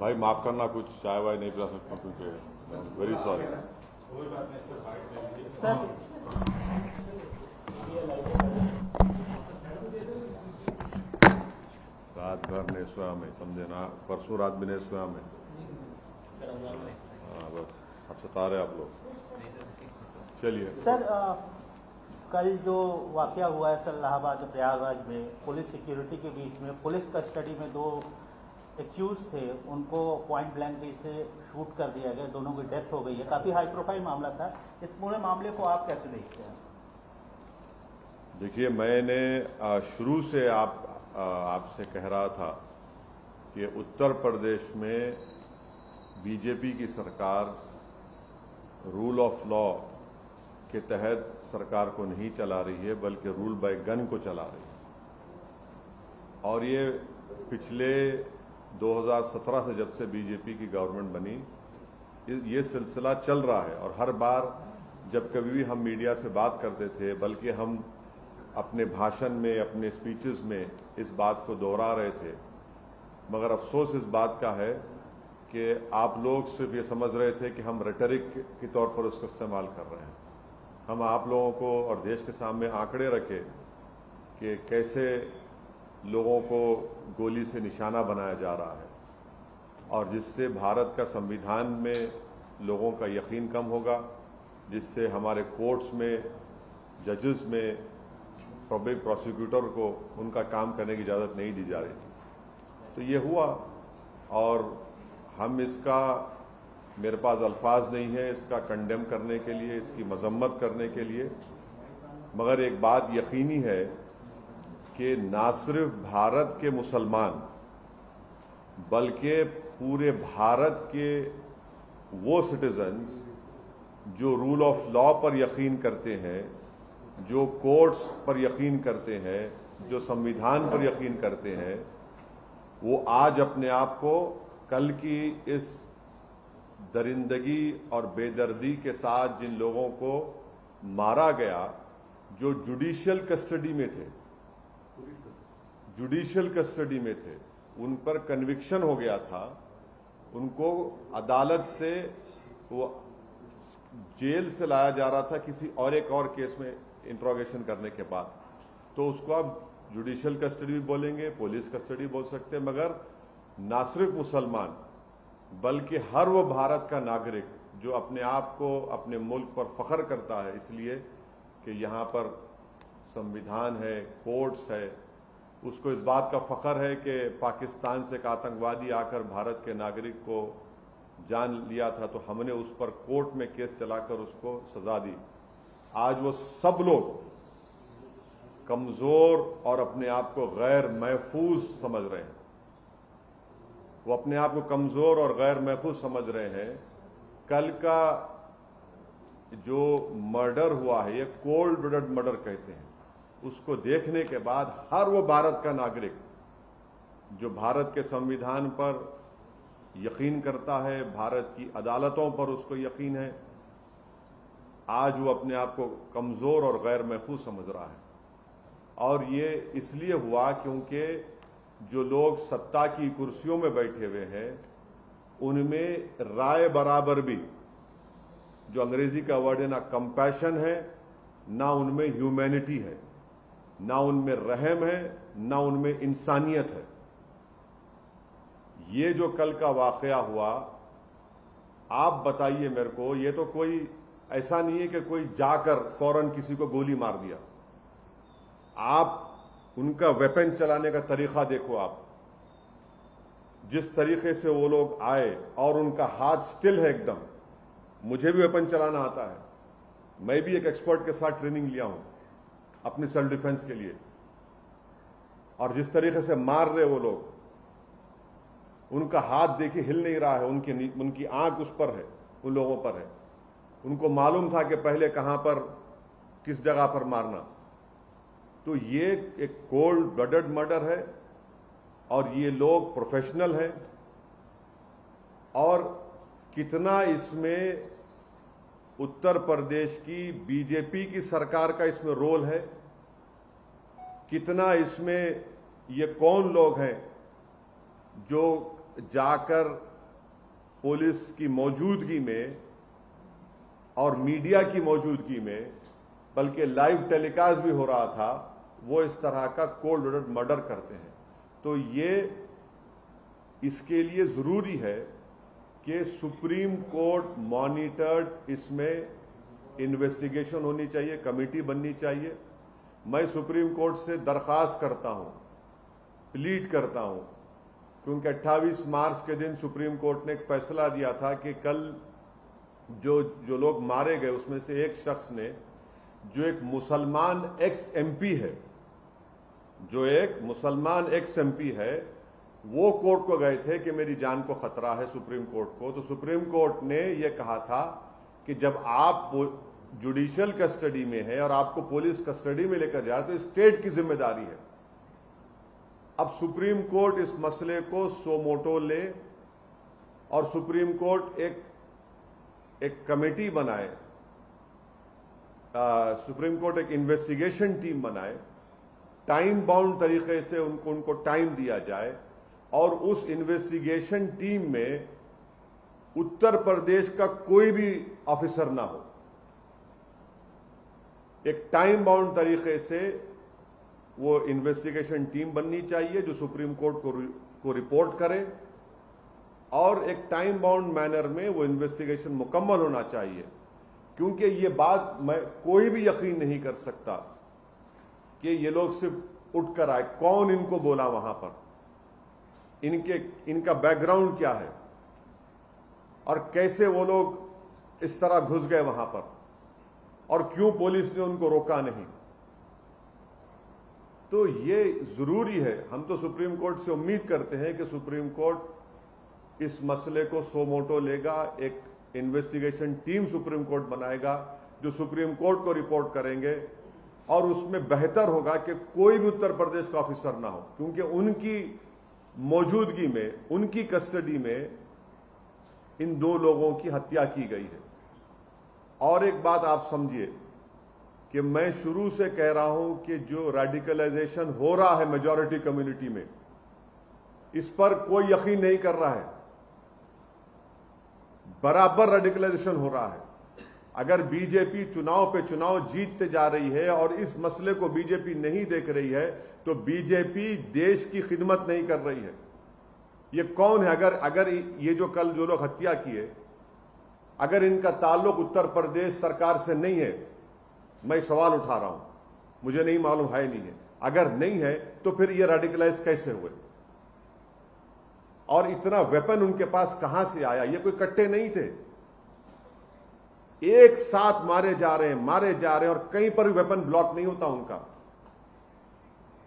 भाई माफ करना, कुछ चाय वाय नहीं पिला सकता क्योंकि वेरी सॉरी सर। रात भर ने सोया में, समझे ना, परसों रात भी नहीं सोया में। हाँ बस अब सता रहे आप लोग। चलिए सर, कल जो वाकया हुआ है सर इलाहाबाद प्रयागराज में, पुलिस सिक्योरिटी के बीच में, पुलिस कस्टडी में दो एक्यूज थे, उनको पॉइंट ब्लैंक से शूट कर दिया गया, दोनों की डेथ हो गई है। काफी हाई प्रोफाइल मामला था। इस पूरे मामले को आप कैसे देखते हैं? देखिए, मैंने शुरू से आपसे कह रहा था कि उत्तर प्रदेश में बीजेपी की सरकार रूल ऑफ लॉ के तहत सरकार को नहीं चला रही है, बल्कि रूल बाय गन को चला रही है। और ये पिछले 2017 से, जब से बीजेपी की गवर्नमेंट बनी, ये सिलसिला चल रहा है। और हर बार जब कभी भी हम मीडिया से बात करते थे, बल्कि हम अपने भाषण में, अपने स्पीचेस में इस बात को दोहरा रहे थे। मगर अफसोस इस बात का है कि आप लोग सिर्फ ये समझ रहे थे कि हम रेटरिक के तौर पर उसका इस्तेमाल कर रहे हैं। हम आप लोगों को और देश के सामने आंकड़े रखे कि कैसे लोगों को गोली से निशाना बनाया जा रहा है, और जिससे भारत का संविधान में लोगों का यकीन कम होगा, जिससे हमारे कोर्ट्स में, जजेस में, पब्लिक प्रोसिक्यूटर को उनका काम करने की इजाज़त नहीं दी जा रही थी। तो ये हुआ, और हम इसका, मेरे पास अल्फाज नहीं है इसका कंडेम करने के लिए, इसकी मजम्मत करने के लिए। मगर एक बात यकीनी है कि ना सिर्फ भारत के मुसलमान, बल्कि पूरे भारत के वो सिटीजन्स जो रूल ऑफ लॉ पर यकीन करते हैं, जो कोर्ट्स पर यकीन करते हैं, जो संविधान पर यकीन करते हैं, वो आज अपने आप को कल की इस दरिंदगी और बेदर्दी के साथ जिन लोगों को मारा गया, जो जुडिशियल कस्टडी में थे, उन पर कन्विक्शन हो गया था, उनको अदालत से, वो जेल से लाया जा रहा था किसी और एक और केस में इंट्रोगेशन करने के बाद, तो उसको आप जुडिशियल कस्टडी भी बोलेंगे, पुलिस कस्टडी बोल सकते हैं। मगर ना सिर्फ मुसलमान, बल्कि हर वो भारत का नागरिक जो अपने आप को, अपने मुल्क पर फख्र करता है, इसलिए कि यहाँ पर संविधान है, कोर्ट्स है, उसको इस बात का फख्र है कि पाकिस्तान से एक आतंकवादी आकर भारत के नागरिक को जान लिया था, तो हमने उस पर कोर्ट में केस चलाकर उसको सजा दी। आज वो सब लोग कमजोर और अपने आप को गैर महफूज समझ रहे हैं। वो अपने आप को कमजोर और गैर महफूज समझ रहे हैं। कल का जो मर्डर हुआ है, ये कोल्ड ब्लडेड मर्डर कहते हैं, उसको देखने के बाद हर वो भारत का नागरिक जो भारत के संविधान पर यकीन करता है, भारत की अदालतों पर उसको यकीन है, आज वो अपने आप को कमजोर और गैर महफूज समझ रहा है। और ये इसलिए हुआ क्योंकि जो लोग सत्ता की कुर्सियों में बैठे हुए हैं, उनमें राय बराबर भी, जो अंग्रेजी का वर्ड है, ना कंपैशन है, ना उनमें ह्यूमैनिटी है, ना उनमें रहम है, ना उनमें इंसानियत है। ये जो कल का वाकया हुआ, आप बताइए मेरे को, ये तो कोई ऐसा नहीं है कि कोई जाकर फौरन किसी को गोली मार दिया। आप उनका वेपन चलाने का तरीका देखो, आप जिस तरीके से वो लोग आए, और उनका हाथ स्टिल है एकदम। मुझे भी वेपन चलाना आता है, मैं भी एक एक्सपर्ट के साथ ट्रेनिंग लिया हूं अपनी सेल्फ डिफेंस के लिए। और जिस तरीके से मार रहे वो लोग, उनका हाथ देखिए हिल नहीं रहा है, उनकी आंख उस पर है, उन लोगों पर है। उनको मालूम था कि पहले कहां पर, किस जगह पर मारना। तो ये एक कोल्ड ब्लडेड मर्डर है, और ये लोग प्रोफेशनल हैं। और कितना इसमें उत्तर प्रदेश की बीजेपी की सरकार का इसमें रोल है, कितना इसमें ये कौन लोग हैं जो जाकर पुलिस की मौजूदगी में और मीडिया की मौजूदगी में, बल्कि लाइव टेलीकास्ट भी हो रहा था, वो इस तरह का कोल्ड ब्लडेड मर्डर करते हैं। तो ये इसके लिए जरूरी है कि सुप्रीम कोर्ट मॉनिटर्ड इसमें इन्वेस्टिगेशन होनी चाहिए, कमेटी बननी चाहिए। मैं सुप्रीम कोर्ट से दरखास्त करता हूं, प्लीड करता हूं, क्योंकि 28 मार्च के दिन सुप्रीम कोर्ट ने एक फैसला दिया था कि कल जो लोग मारे गए उसमें से एक शख्स ने, जो एक मुसलमान एक्स एमपी है, वो कोर्ट को गए थे कि मेरी जान को खतरा है सुप्रीम कोर्ट को। तो सुप्रीम कोर्ट ने यह कहा था कि जब आप जुडिशियल कस्टडी में है और आपको पुलिस कस्टडी में लेकर जा रहे तो स्टेट की जिम्मेदारी है। अब सुप्रीम कोर्ट इस मसले को सो मोटो ले और सुप्रीम कोर्ट एक कमेटी बनाए, सुप्रीम कोर्ट एक इन्वेस्टिगेशन टीम बनाए, टाइम बाउंड तरीके से उनको टाइम दिया जाए और उस इन्वेस्टिगेशन टीम में उत्तर प्रदेश का कोई भी ऑफिसर ना हो। एक टाइम बाउंड तरीके से वो इन्वेस्टिगेशन टीम बननी चाहिए जो सुप्रीम कोर्ट को रिपोर्ट करे और एक टाइम बाउंड मैनर में वो इन्वेस्टिगेशन मुकम्मल होना चाहिए। क्योंकि ये बात मैं कोई भी यकीन नहीं कर सकता कि ये लोग सिर्फ उठकर आए, कौन इनको बोला वहां पर, इनका बैकग्राउंड क्या है और कैसे वो लोग इस तरह घुस गए वहां पर और क्यों पुलिस ने उनको रोका नहीं। तो ये जरूरी है। हम तो सुप्रीम कोर्ट से उम्मीद करते हैं कि सुप्रीम कोर्ट इस मसले को सो मोटो लेगा, एक इन्वेस्टिगेशन टीम सुप्रीम कोर्ट बनाएगा जो सुप्रीम कोर्ट को रिपोर्ट करेंगे और उसमें बेहतर होगा कि कोई भी उत्तर प्रदेश का ऑफिसर ना हो, क्योंकि उनकी मौजूदगी में, उनकी कस्टडी में इन दो लोगों की हत्या की गई है। और एक बात आप समझिए कि मैं शुरू से कह रहा हूं कि जो रेडिकलाइजेशन हो रहा है मेजॉरिटी कम्युनिटी में, इस पर कोई यकीन नहीं कर रहा है। बराबर रेडिकलाइजेशन हो रहा है। अगर बीजेपी चुनाव पे चुनाव जीतते जा रही है और इस मसले को बीजेपी नहीं देख रही है तो बीजेपी देश की खिदमत नहीं कर रही है। ये कौन है? अगर ये जो कल जो लोग हत्या किए, अगर इनका ताल्लुक उत्तर प्रदेश सरकार से नहीं है, मैं सवाल उठा रहा हूं, मुझे नहीं मालूम है नहीं है, अगर नहीं है तो फिर ये रेडिकलाइज कैसे हुए और इतना वेपन उनके पास कहां से आया? ये कोई कट्टे नहीं थे, एक साथ मारे जा रहे हैं और कहीं पर भी वेपन ब्लॉक नहीं होता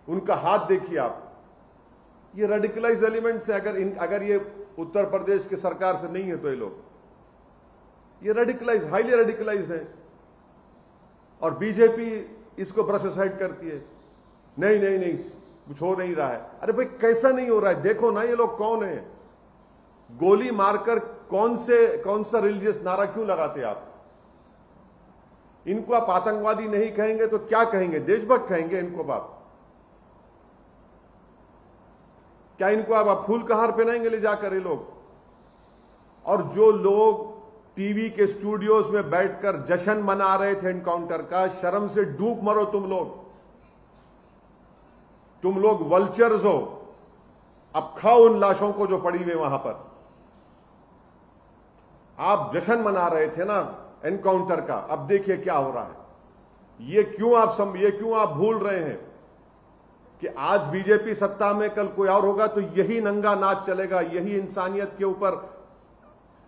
उनका हाथ देखिए आप। ये रेडिकलाइज एलिमेंट्स है। अगर ये उत्तर प्रदेश की सरकार से नहीं है तो ये रेडिकलाइज, हाईली रेडिकलाइज है और बीजेपी इसको ब्रश असाइड करती है। नहीं कुछ हो नहीं रहा है। अरे भाई कैसा नहीं हो रहा है? देखो ना ये लोग कौन है। गोली मारकर कौन सा रिलीजियस नारा क्यों लगाते आप? इनको आप आतंकवादी नहीं कहेंगे तो क्या कहेंगे? देशभक्त कहेंगे इनको आप? क्या इनको आप फूल का हार पहनाएंगे ले जाकर ये लोग? और जो लोग टीवी के स्टूडियोज में बैठकर जश्न मना रहे थे एनकाउंटर का, शर्म से डूब मरो तुम लोग वल्चर्स हो। अब खाओ उन लाशों को जो पड़ी हुई वहां पर। आप जश्न मना रहे थे ना एनकाउंटर का, अब देखिए क्या हो रहा है। ये क्यों आप भूल रहे हैं कि आज बीजेपी सत्ता में, कल कोई और होगा तो यही नंगा नाच चलेगा, यही इंसानियत के ऊपर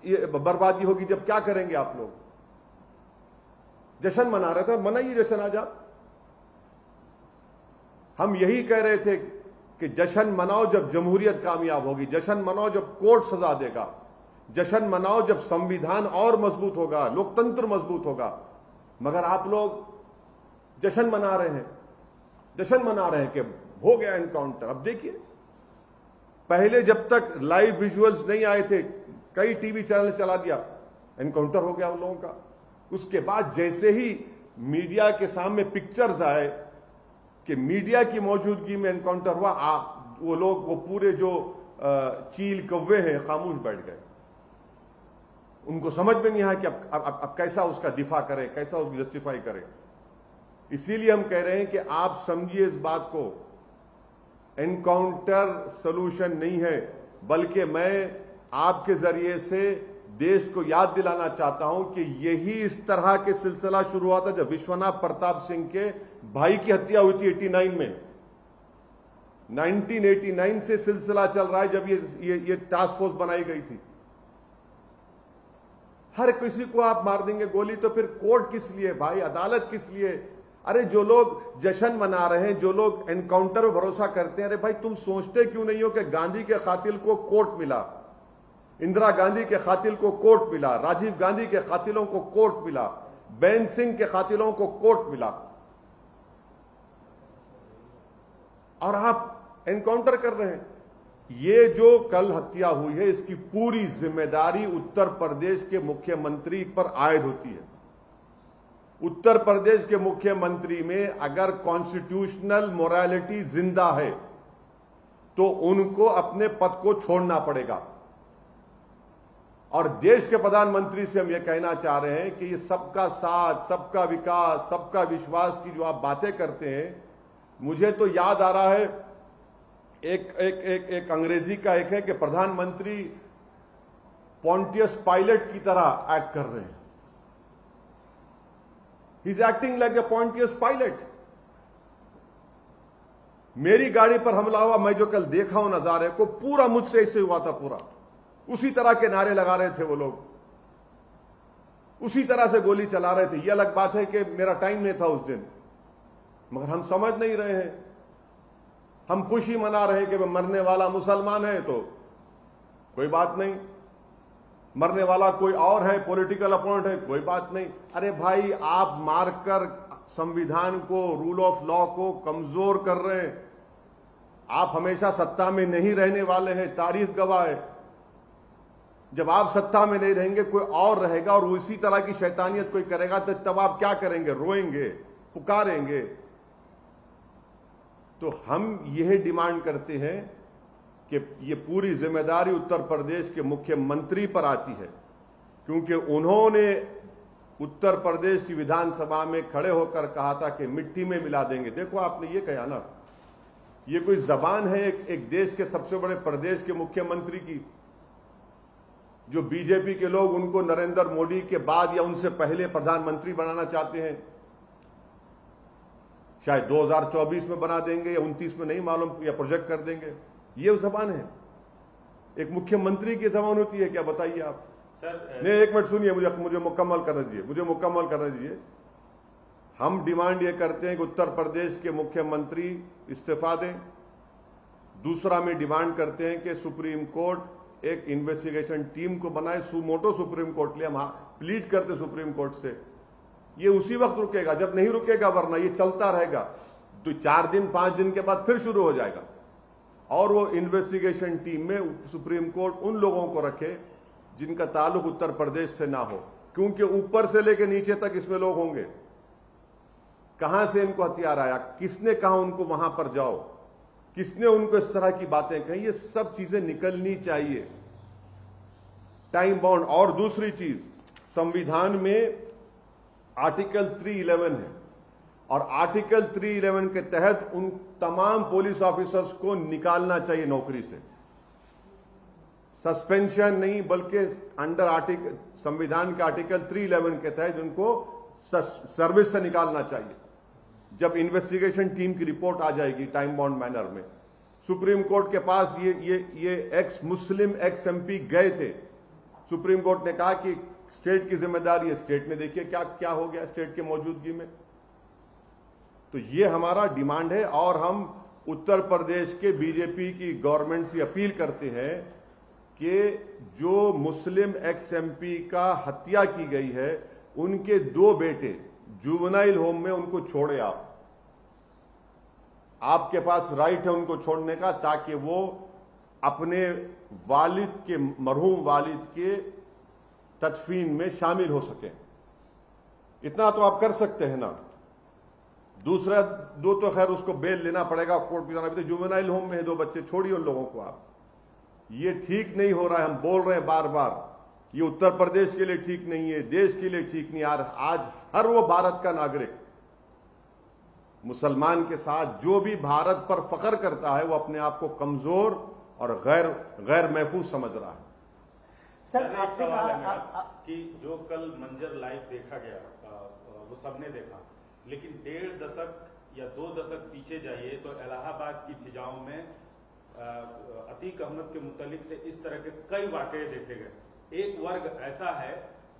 ये बर्बादी होगी। जब क्या करेंगे आप लोग? जश्न मना रहे थे, मनाइए जश्न आज आप। हम यही कह रहे थे कि जश्न मनाओ जब जमहूरियत कामयाब होगी, जश्न मनाओ जब कोर्ट सजा देगा, जश्न मनाओ जब संविधान और मजबूत होगा, लोकतंत्र मजबूत होगा। मगर आप लोग जश्न मना रहे हैं कि हो गया एनकाउंटर। अब देखिए, पहले जब तक लाइव विजुअल्स नहीं आए थे, कई टीवी चैनल चला दिया, एनकाउंटर हो गया उन लोगों का। उसके बाद जैसे ही मीडिया के सामने पिक्चर्स आए कि मीडिया की मौजूदगी में एनकाउंटर हुआ, वो लोग, वो पूरे जो चील कौवे हैं, खामोश बैठ गए। उनको समझ में नहीं आया कि अब कैसा उसका दिफा करे, कैसा उसको जस्टिफाई करे। इसीलिए हम कह रहे हैं कि आप समझिए इस बात को, एनकाउंटर सॉल्यूशन नहीं है, बल्कि मैं आपके जरिए से देश को याद दिलाना चाहता हूं कि यही इस तरह के सिलसिला शुरू हुआ था जब विश्वनाथ प्रताप सिंह के भाई की हत्या हुई थी 89 में। 1989 से सिलसिला चल रहा है जब ये टास्क फोर्स बनाई गई थी। हर किसी को आप मार देंगे गोली तो फिर कोर्ट किस लिए भाई, अदालत किस लिए? अरे जो लोग जश्न मना रहे हैं, जो लोग एनकाउंटर पर भरोसा करते हैं, अरे भाई तुम सोचते क्यों नहीं हो कि गांधी के कातिल को कोर्ट मिला, इंदिरा गांधी के कातिल को कोर्ट मिला, राजीव गांधी के कातिलों को कोर्ट मिला, बेन सिंह के कातिलों को कोर्ट मिला, और आप एनकाउंटर कर रहे हैं। ये जो कल हत्या हुई है इसकी पूरी जिम्मेदारी उत्तर प्रदेश के मुख्यमंत्री पर आयद होती है। उत्तर प्रदेश के मुख्यमंत्री में अगर कॉन्स्टिट्यूशनल मोरालिटी जिंदा है तो उनको अपने पद को छोड़ना पड़ेगा। और देश के प्रधानमंत्री से हम यह कहना चाह रहे हैं कि ये सबका साथ, सबका विकास, सबका विश्वास की जो आप बातें करते हैं, मुझे तो याद आ रहा है एक अंग्रेजी का एक है कि प्रधानमंत्री पॉन्टियस पायलट की तरह एक्ट कर रहे हैं। He is acting like a Pontius Pilate. मेरी गाड़ी पर हमला हुआ, मैं जो कल देखा हूं नजारे को, पूरा मुझसे ऐसे हुआ था, पूरा उसी तरह के नारे लगा रहे थे वो लोग, उसी तरह से गोली चला रहे थे। यह अलग बात है कि मेरा टाइम नहीं था उस दिन, मगर हम समझ नहीं रहे हैं। हम खुशी मना रहे हैं कि मरने वाला मुसलमान है तो कोई बात नहीं, मरने वाला कोई और है, पॉलिटिकल अपोनेंट है, कोई बात नहीं। अरे भाई आप मारकर संविधान को, रूल ऑफ लॉ को कमजोर कर रहे हैं। आप हमेशा सत्ता में नहीं रहने वाले हैं, तारीख गवाह है। जब आप सत्ता में नहीं रहेंगे कोई और रहेगा और उसी तरह की शैतानियत कोई करेगा तो तब आप क्या करेंगे? रोएंगे, पुकारेंगे। तो हम यह डिमांड करते हैं कि ये पूरी जिम्मेदारी उत्तर प्रदेश के मुख्यमंत्री पर आती है, क्योंकि उन्होंने उत्तर प्रदेश की विधानसभा में खड़े होकर कहा था कि मिट्टी में मिला देंगे। देखो आपने ये कहा ना, ये कोई जबान है एक देश के सबसे बड़े प्रदेश के मुख्यमंत्री की, जो बीजेपी के लोग उनको नरेंद्र मोदी के बाद या उनसे पहले प्रधानमंत्री बनाना चाहते हैं। शायद 2024 में बना देंगे या 29 में, नहीं मालूम, या प्रोजेक्ट कर देंगे। ये जबान है, एक मुख्यमंत्री की जबान होती है क्या? बताइए आप। सर नहीं, एक मिनट सुनिए, मुझे मुकम्मल करने दीजिए। हम डिमांड ये करते हैं कि उत्तर प्रदेश के मुख्यमंत्री इस्तीफा दें। दूसरा में डिमांड करते हैं कि सुप्रीम कोर्ट एक इन्वेस्टिगेशन टीम को बनाए, सुमोटो सुप्रीम कोर्ट ले, हम प्लीड करते सुप्रीम कोर्ट से। ये उसी वक्त रुकेगा जब नहीं रुकेगा, वरना ये चलता रहेगा। तो 4 दिन 5 दिन के बाद फिर शुरू हो जाएगा। और वो इन्वेस्टिगेशन टीम में सुप्रीम कोर्ट उन लोगों को रखे जिनका ताल्लुक उत्तर प्रदेश से ना हो, क्योंकि ऊपर से लेकर नीचे तक इसमें लोग होंगे। कहां से इनको हथियार आया, किसने कहा उनको वहां पर जाओ, किसने उनको इस तरह की बातें कही, ये सब चीजें निकलनी चाहिए, टाइम बाउंड। और दूसरी चीज, संविधान में आर्टिकल 311 है और आर्टिकल 311 के तहत उन तमाम पुलिस ऑफिसर्स को निकालना चाहिए नौकरी से। सस्पेंशन नहीं, बल्कि अंडर संविधान के आर्टिकल 311 के तहत उनको सर्विस से निकालना चाहिए। जब इन्वेस्टिगेशन टीम की रिपोर्ट आ जाएगी टाइम बाउंड मैनर में, सुप्रीम कोर्ट के पास ये एक्स मुस्लिम एक्स एमपी गए थे। सुप्रीम कोर्ट ने कहा कि स्टेट की जिम्मेदारी है, स्टेट में देखिए क्या क्या हो गया स्टेट के मौजूदगी में। तो ये हमारा डिमांड है और हम उत्तर प्रदेश के बीजेपी की गवर्नमेंट से अपील करते हैं कि जो मुस्लिम एक्स एमपी का हत्या की गई है, उनके 2 बेटे जुवेनाइल होम में, उनको छोड़े आप। आपके पास राइट है उनको छोड़ने का, ताकि वो अपने वालिद के, मरहूम वालिद के तदफीन में शामिल हो सके। इतना तो आप कर सकते हैं ना। दूसरा 2 तो खैर उसको बेल लेना पड़ेगा, कोर्ट में जाना भी। तो जुवेनाइल होम में है 2 बच्चे, छोड़िए उन लोगों को आप। ये ठीक नहीं हो रहा है। हम बोल रहे हैं बार बार ये उत्तर प्रदेश के लिए ठीक नहीं है, देश के लिए ठीक नहीं। यार आज हर वो भारत का नागरिक मुसलमान के साथ जो भी भारत पर फख्र करता है वो अपने आप को कमजोर और गैर महफूज समझ रहा है। सर एक सवाल है मेरा कि जो कल मंजर लाइव देखा गया वो सबने देखा, लेकिन 1.5 दशक या 2 दशक पीछे जाइए तो इलाहाबाद की फिजाओं में अतीक अहमद के मुतालिक से इस तरह के कई वाकये देखे गए। एक वर्ग ऐसा है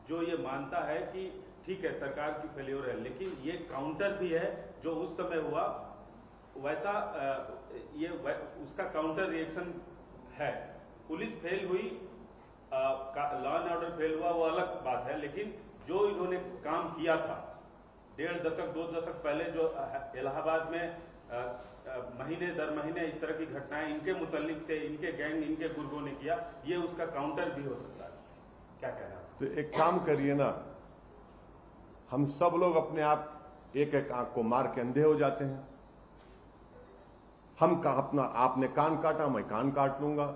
जो ये मानता है कि ठीक है सरकार की फेल्योर है, लेकिन ये काउंटर भी है जो उस समय हुआ वैसा उसका काउंटर रिएक्शन है। पुलिस फेल हुई, लॉ एंड ऑर्डर फेल हुआ, वो अलग बात है, लेकिन जो इन्होंने काम किया था 1.5 दशक 2 दशक पहले जो इलाहाबाद में महीने दर महीने इस तरह की घटनाएं इनके मुतालिक से इनके गैंग इनके गुर्गों ने किया, ये उसका काउंटर भी हो सकता है। क्या कहना? तो एक काम करिए ना, हम सब लोग अपने आप एक एक आंख को मार के अंधे हो जाते हैं। हम अपना आपने कान काटा मैं कान काट लूंगा,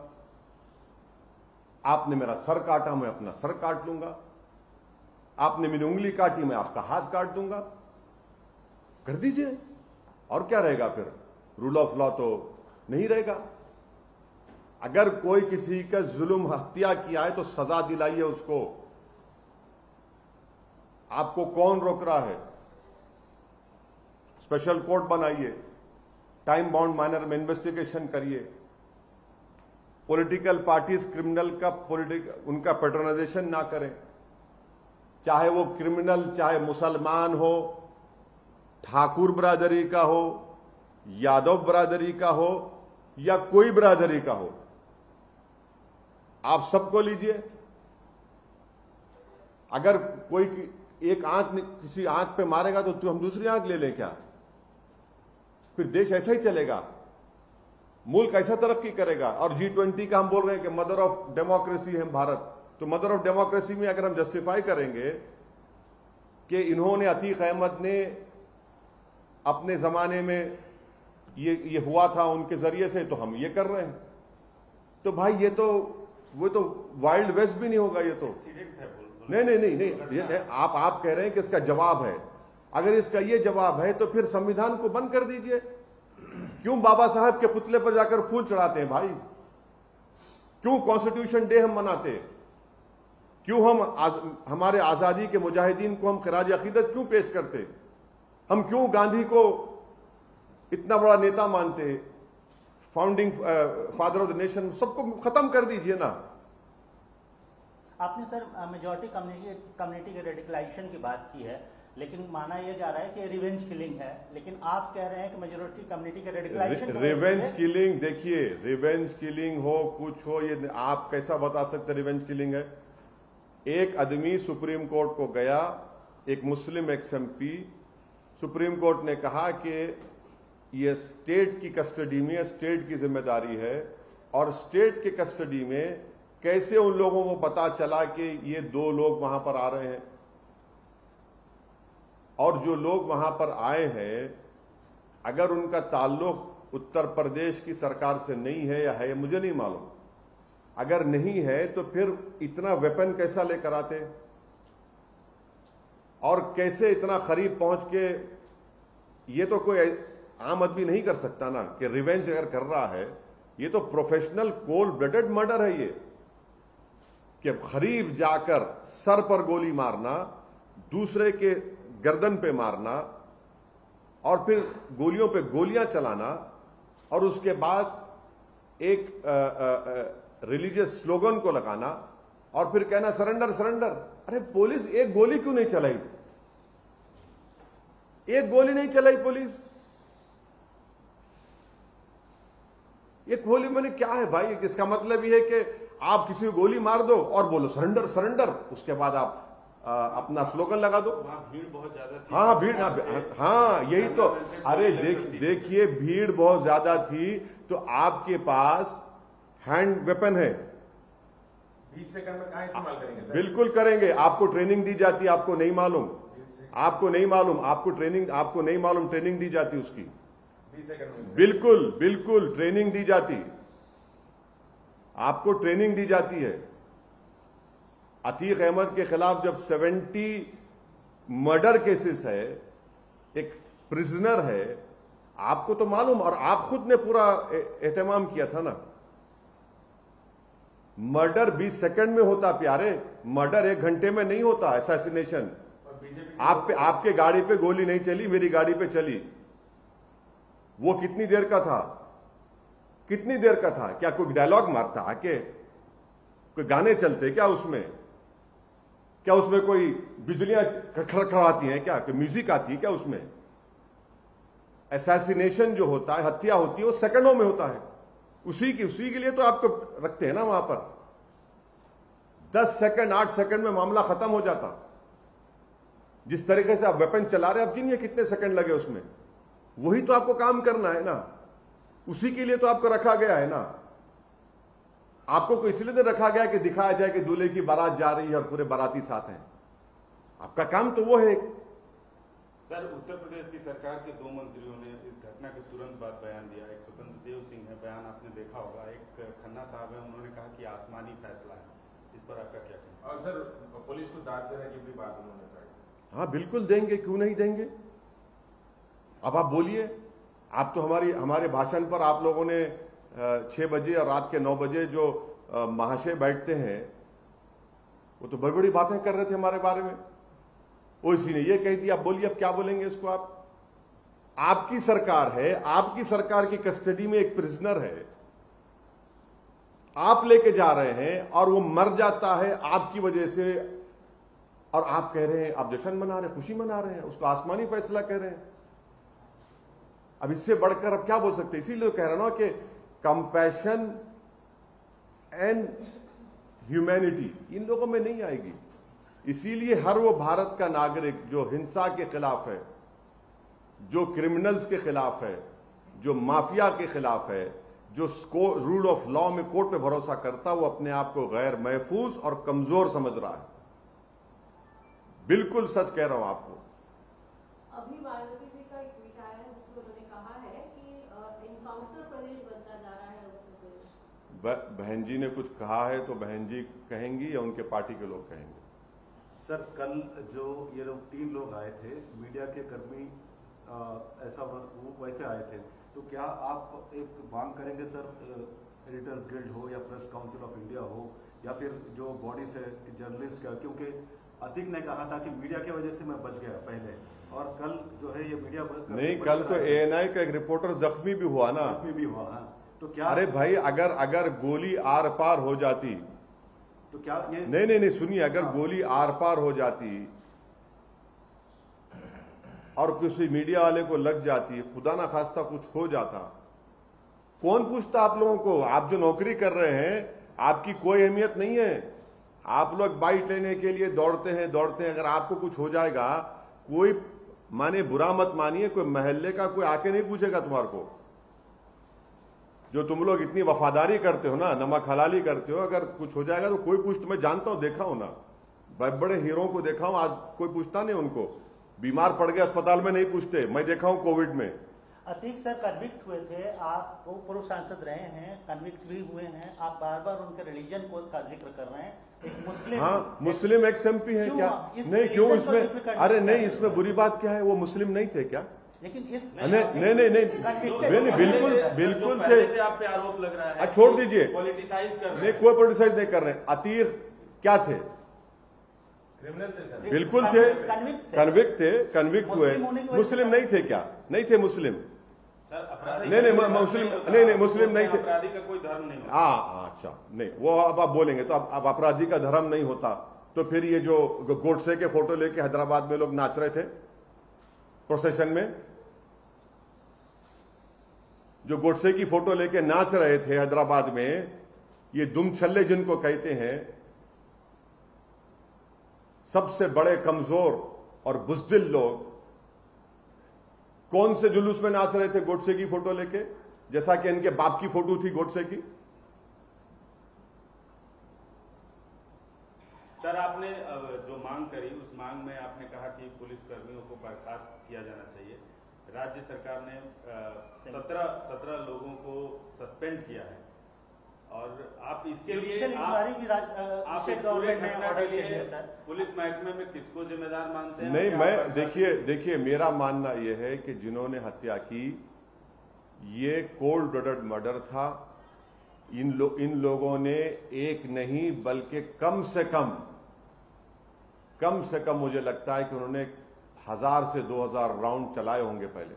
आपने मेरा सर काटा मैं अपना सर काट लूंगा, आपने मेरी उंगली काटी मैं आपका हाथ काट दूंगा। कर दीजिए, और क्या रहेगा फिर? रूल ऑफ लॉ तो नहीं रहेगा। अगर कोई किसी का जुल्म हत्या किया है तो सजा दिलाइए उसको। आपको कौन रोक रहा है? स्पेशल कोर्ट बनाइए, टाइम बाउंड मैनर में इन्वेस्टिगेशन करिए। पॉलिटिकल पार्टीज क्रिमिनल का उनका पैट्रोनाइजेशन ना करें, चाहे वो क्रिमिनल चाहे मुसलमान हो, ठाकुर बरादरी का हो, यादव बरादरी का हो या कोई बरादरी का हो, आप सबको लीजिए। अगर कोई एक आंख किसी आंख पे मारेगा तो हम दूसरी आंख ले लें क्या? फिर देश ऐसा ही चलेगा, मुल्क ऐसा तरक्की करेगा। और G20 का हम बोल रहे हैं कि मदर ऑफ डेमोक्रेसी है भारत, तो मदर ऑफ डेमोक्रेसी में अगर हम जस्टिफाई करेंगे कि इन्होंने अतीक अहमद ने अपने जमाने में ये हुआ था उनके जरिए से, तो हम ये कर रहे हैं। तो भाई वो तो वाइल्ड वेस्ट भी नहीं होगा। ये तो नहीं, आप कह रहे हैं कि इसका जवाब है। अगर इसका ये जवाब है तो फिर संविधान को बंद कर दीजिए। क्यों बाबा साहब के पुतले पर जाकर फूल चढ़ाते हैं भाई? क्यों कॉन्स्टिट्यूशन डे हम मनाते हैं? क्यों हम हमारे आजादी के मुजाहिदीन को हम खराज अकीदत क्यों पेश करते? हम क्यों गांधी को इतना बड़ा नेता मानते? Founding father of the nation, सबको खत्म कर दीजिए ना। आपने सर मेजॉरिटी कम्युनिटी के रेडिकलाइजेशन की बात की है, लेकिन माना यह जा रहा है कि रिवेंज किलिंग है, लेकिन आप कह रहे हैं कि मेजॉरिटी कम्युनिटी के रेडिकलाइजेशन रिवेंज किलिंग, देखिए रिवेंज किलिंग हो कुछ हो, ये आप कैसा बता सकते रिवेंज किलिंग है? एक आदमी सुप्रीम कोर्ट को गया, एक मुस्लिम एक्स-एमपी, सुप्रीम कोर्ट ने कहा कि ये स्टेट की कस्टडी में, स्टेट की जिम्मेदारी है, और स्टेट के कस्टडी में कैसे उन लोगों को पता चला कि ये 2 लोग वहां पर आ रहे हैं, और जो लोग वहां पर आए हैं अगर उनका ताल्लुक उत्तर प्रदेश की सरकार से नहीं है या है, मुझे नहीं मालूम। अगर नहीं है तो फिर इतना वेपन कैसा लेकर आते, और कैसे इतना करीब पहुंच के? ये तो कोई आम आदमी नहीं कर सकता ना कि रिवेंज अगर कर रहा है। ये तो प्रोफेशनल कोल्ड ब्लडेड मर्डर है, ये कि करीब जाकर सर पर गोली मारना, दूसरे के गर्दन पे मारना, और फिर गोलियों पे गोलियां चलाना, और उसके बाद एक रिलीजियस स्लोगन को लगाना, और फिर कहना सरेंडर सरेंडर। अरे पुलिस एक गोली क्यों नहीं चलाई? एक गोली नहीं चलाई पुलिस। एक गोली मैंने क्या है भाई? इसका मतलब यह है कि आप किसी को गोली मार दो और बोलो सरेंडर सरेंडर, उसके बाद आप अपना स्लोगन लगा दो। भीड़ बहुत ज्यादा थी। हाँ भीड़, हाँ यही तो। अरे देखिए भीड़ बहुत ज्यादा थी, तो आपके पास हैंड वेपन है, 20 सेकंड में कहां इस्तेमाल करेंगे सर? बिल्कुल करेंगे। आपको ट्रेनिंग दी जाती है, आपको नहीं मालूम, आपको नहीं मालूम, आपको नहीं मालूम ट्रेनिंग दी जाती उसकी। 20 सेकंड में बिल्कुल बिल्कुल ट्रेनिंग दी जाती, आपको ट्रेनिंग दी जाती है। अतीक अहमद के खिलाफ जब 70 मर्डर केसेस है, एक प्रिजनर है, आपको तो मालूम, और आप खुद ने पूरा एहतमाम किया था ना। मर्डर 20 सेकंड में होता प्यारे, मर्डर 1 घंटे में नहीं होता। असैसिनेशन आपके गाड़ी पे गोली नहीं चली, मेरी गाड़ी पे चली। वो कितनी देर का था? कितनी देर का था? क्या कोई डायलॉग मारता आके? कोई गाने चलते क्या उसमें? क्या उसमें कोई बिजलियां खड़खड़ाती हैं क्या? कोई म्यूजिक आती है क्या उसमें? असैसिनेशन जो होता है, हत्या होती है, वो सेकंडों में होता है। उसी के लिए तो आपको रखते हैं ना वहां पर। 10 सेकंड 8 सेकंड में मामला खत्म हो जाता। जिस तरीके से आप वेपन चला रहे हैं, आप गिनिए कितने सेकंड लगे उसमें। वही तो आपको काम करना है ना, उसी के लिए तो आपको रखा गया है ना। आपको को इसलिए तो रखा गया कि दिखाया जाए कि दूल्हे की बारात जा रही है और पूरे बाराती साथ हैं। आपका काम तो वो है। सर, उत्तर प्रदेश की सरकार के 2 मंत्रियों ने इस घटना के तुरंत बाद बयान दिया। एक स्वतंत्र देव सिंह है, बयान आपने देखा होगा। एक खन्ना साहब है, उन्होंने कहा कि आसमानी फैसला है। इस पर आपका क्या कहना? और सर, पुलिस को दाद देने की भी बात उन्होंने कही। हाँ बिल्कुल देंगे, क्यों नहीं देंगे। अब आप बोलिए, आप तो हमारे भाषण पर आप लोगों ने 6 बजे और रात के 9 बजे जो महाशय बैठते हैं, वो तो बड़ी बड़ी बातें कर रहे थे हमारे बारे में। वो इसी ने ये कही थी। आप बोलिए, अब क्या बोलेंगे इसको आप? आपकी सरकार है, आपकी सरकार की कस्टडी में एक प्रिजनर है, आप लेके जा रहे हैं और वो मर जाता है आपकी वजह से, और आप कह रहे हैं, आप जश्न मना रहे हैं, खुशी मना रहे हैं, उसको आसमानी फैसला कह रहे हैं। अब इससे बढ़कर अब क्या बोल सकते हैं? इसीलिए कह रहा ना कि कंपैशन एंड ह्यूमैनिटी इन लोगों में नहीं आएगी। इसीलिए हर वो भारत का नागरिक जो हिंसा के खिलाफ है, जो क्रिमिनल्स के खिलाफ है, जो माफिया के खिलाफ है, जो रूल ऑफ लॉ में कोर्ट में भरोसा करता, वो अपने आप को गैर महफूज और कमजोर समझ रहा है। बिल्कुल सच कह रहा हूं आपको। अभी मायावती जी का एक ट्वीट आया है जिसमें उन्होंने कहा है कि एनकाउंटर प्रदेश बनता जा रहा है उत्तर प्रदेश। बहन जी ने कुछ कहा है तो बहन जी कहेंगी या उनके पार्टी के लोग कहेंगे? सर, कल जो ये लोग 3 लोग आए थे, मीडिया के कर्मी, ऐसा वो वैसे आए थे, तो क्या आप एक मांग करेंगे सर, एडिटर्स गिल्ड हो या प्रेस काउंसिल ऑफ इंडिया हो या फिर जो बॉडीज है जर्नलिस्ट का, क्योंकि अतीक ने कहा था कि मीडिया की वजह से मैं बच गया पहले, और कल जो है ये मीडिया नहीं, कल तो ANI का एक रिपोर्टर जख्मी भी हुआ ना। जख्मी भी हुआ। हाँ, तो क्या? अरे भाई, अगर गोली आर पार हो जाती तो क्या ये नहीं सुनिए, अगर गोली आर पार हो जाती और किसी मीडिया वाले को लग जाती, खुदा ना खास्ता कुछ हो जाता, कौन पूछता आप लोगों को? आप जो नौकरी कर रहे हैं, आपकी कोई अहमियत नहीं है। आप लोग बाइट लेने के लिए दौड़ते हैं। अगर आपको कुछ हो जाएगा, कोई माने बुरा मत मानिए, कोई महल्ले का कोई आके नहीं पूछेगा तुम्हारे को। जो तुम लोग इतनी वफादारी करते हो ना, नमक हलाली करते हो, अगर कुछ हो जाएगा तो कोई पूछ, मैं जानता हूं, देखा हूं ना, बड़े बड़े हीरो को देखा हूं, आज कोई पूछता नहीं उनको। बीमार पड़ गए अस्पताल में नहीं पूछते, मैं देखा हूं कोविड में। अतीक सर कन्विक्ट हुए थे, आप वो पूर्व सांसद रहे हैं, कन्विक्ट भी हुए हैं, आप बार बार उनके रिलीजन को का जिक्र कर रहे हैं। एक मुस्लिम, हाँ, मुस्लिम एक्स-MP है क्या? नहीं, क्यों इसमें? अरे नहीं, इसमें बुरी बात क्या है? वो मुस्लिम नहीं थे क्या? लेकिन इस नहीं, बिल्कुल थे। से आप पे आरोप लग रहा है, छोड़ दीजिए, पॉलिटिसाइज कर रहे नहीं, हैं। कोई पॉलिटिसाइज नहीं कर रहे हैं। अतीक क्या थे? क्रिमिनल थे सर। बिल्कुल थे, कन्विक्ट थे, कन्विक्ट हुए। मुस्लिम होने की वजह से मुस्लिम नहीं थे क्या? नहीं थे मुस्लिम। सर, अपराधी नहीं, मुस्लिम नहीं थे। अपराधी का कोई धर्म नहीं होता। अच्छा, नहीं, वो अब आप बोलेंगे तो अब अपराधी का धर्म नहीं होता, तो फिर ये जो गोडसे के फोटो लेके हैदराबाद में लोग नाच रहे थे प्रोसेशन में, जो गोडसे की फोटो लेके नाच रहे थे हैदराबाद में, ये दुम छल्ले जिनको कहते हैं, सबसे बड़े कमजोर और बुज़दिल लोग, कौन से जुलूस में नाच रहे थे गोडसे की फोटो लेके, जैसा कि इनके बाप की फोटो थी गोडसे की? सर, आपने जो मांग करी, उस मांग में आपने कहा कि पुलिस कर्मियों को बर्खास्त किया जाना चाहिए। राज्य सरकार ने 17 लोगों को सस्पेंड किया है। और आप इसके लिए जुडिशियल इंक्वायरी भी आप स्टेट इस पूरे गवर्नमेंट ने घटना ऑर्डर के किया है लिए सर। पुलिस महकमे में किसको जिम्मेदार मानते हैं? नहीं, क्या मैं आप- देखिए मेरा मानना यह है कि जिन्होंने हत्या की ये कोल्ड ब्लडेड मर्डर था। इन लोगों ने एक नहीं बल्कि कम से कम मुझे लगता है कि उन्होंने 1000 से 2000 राउंड चलाए होंगे पहले,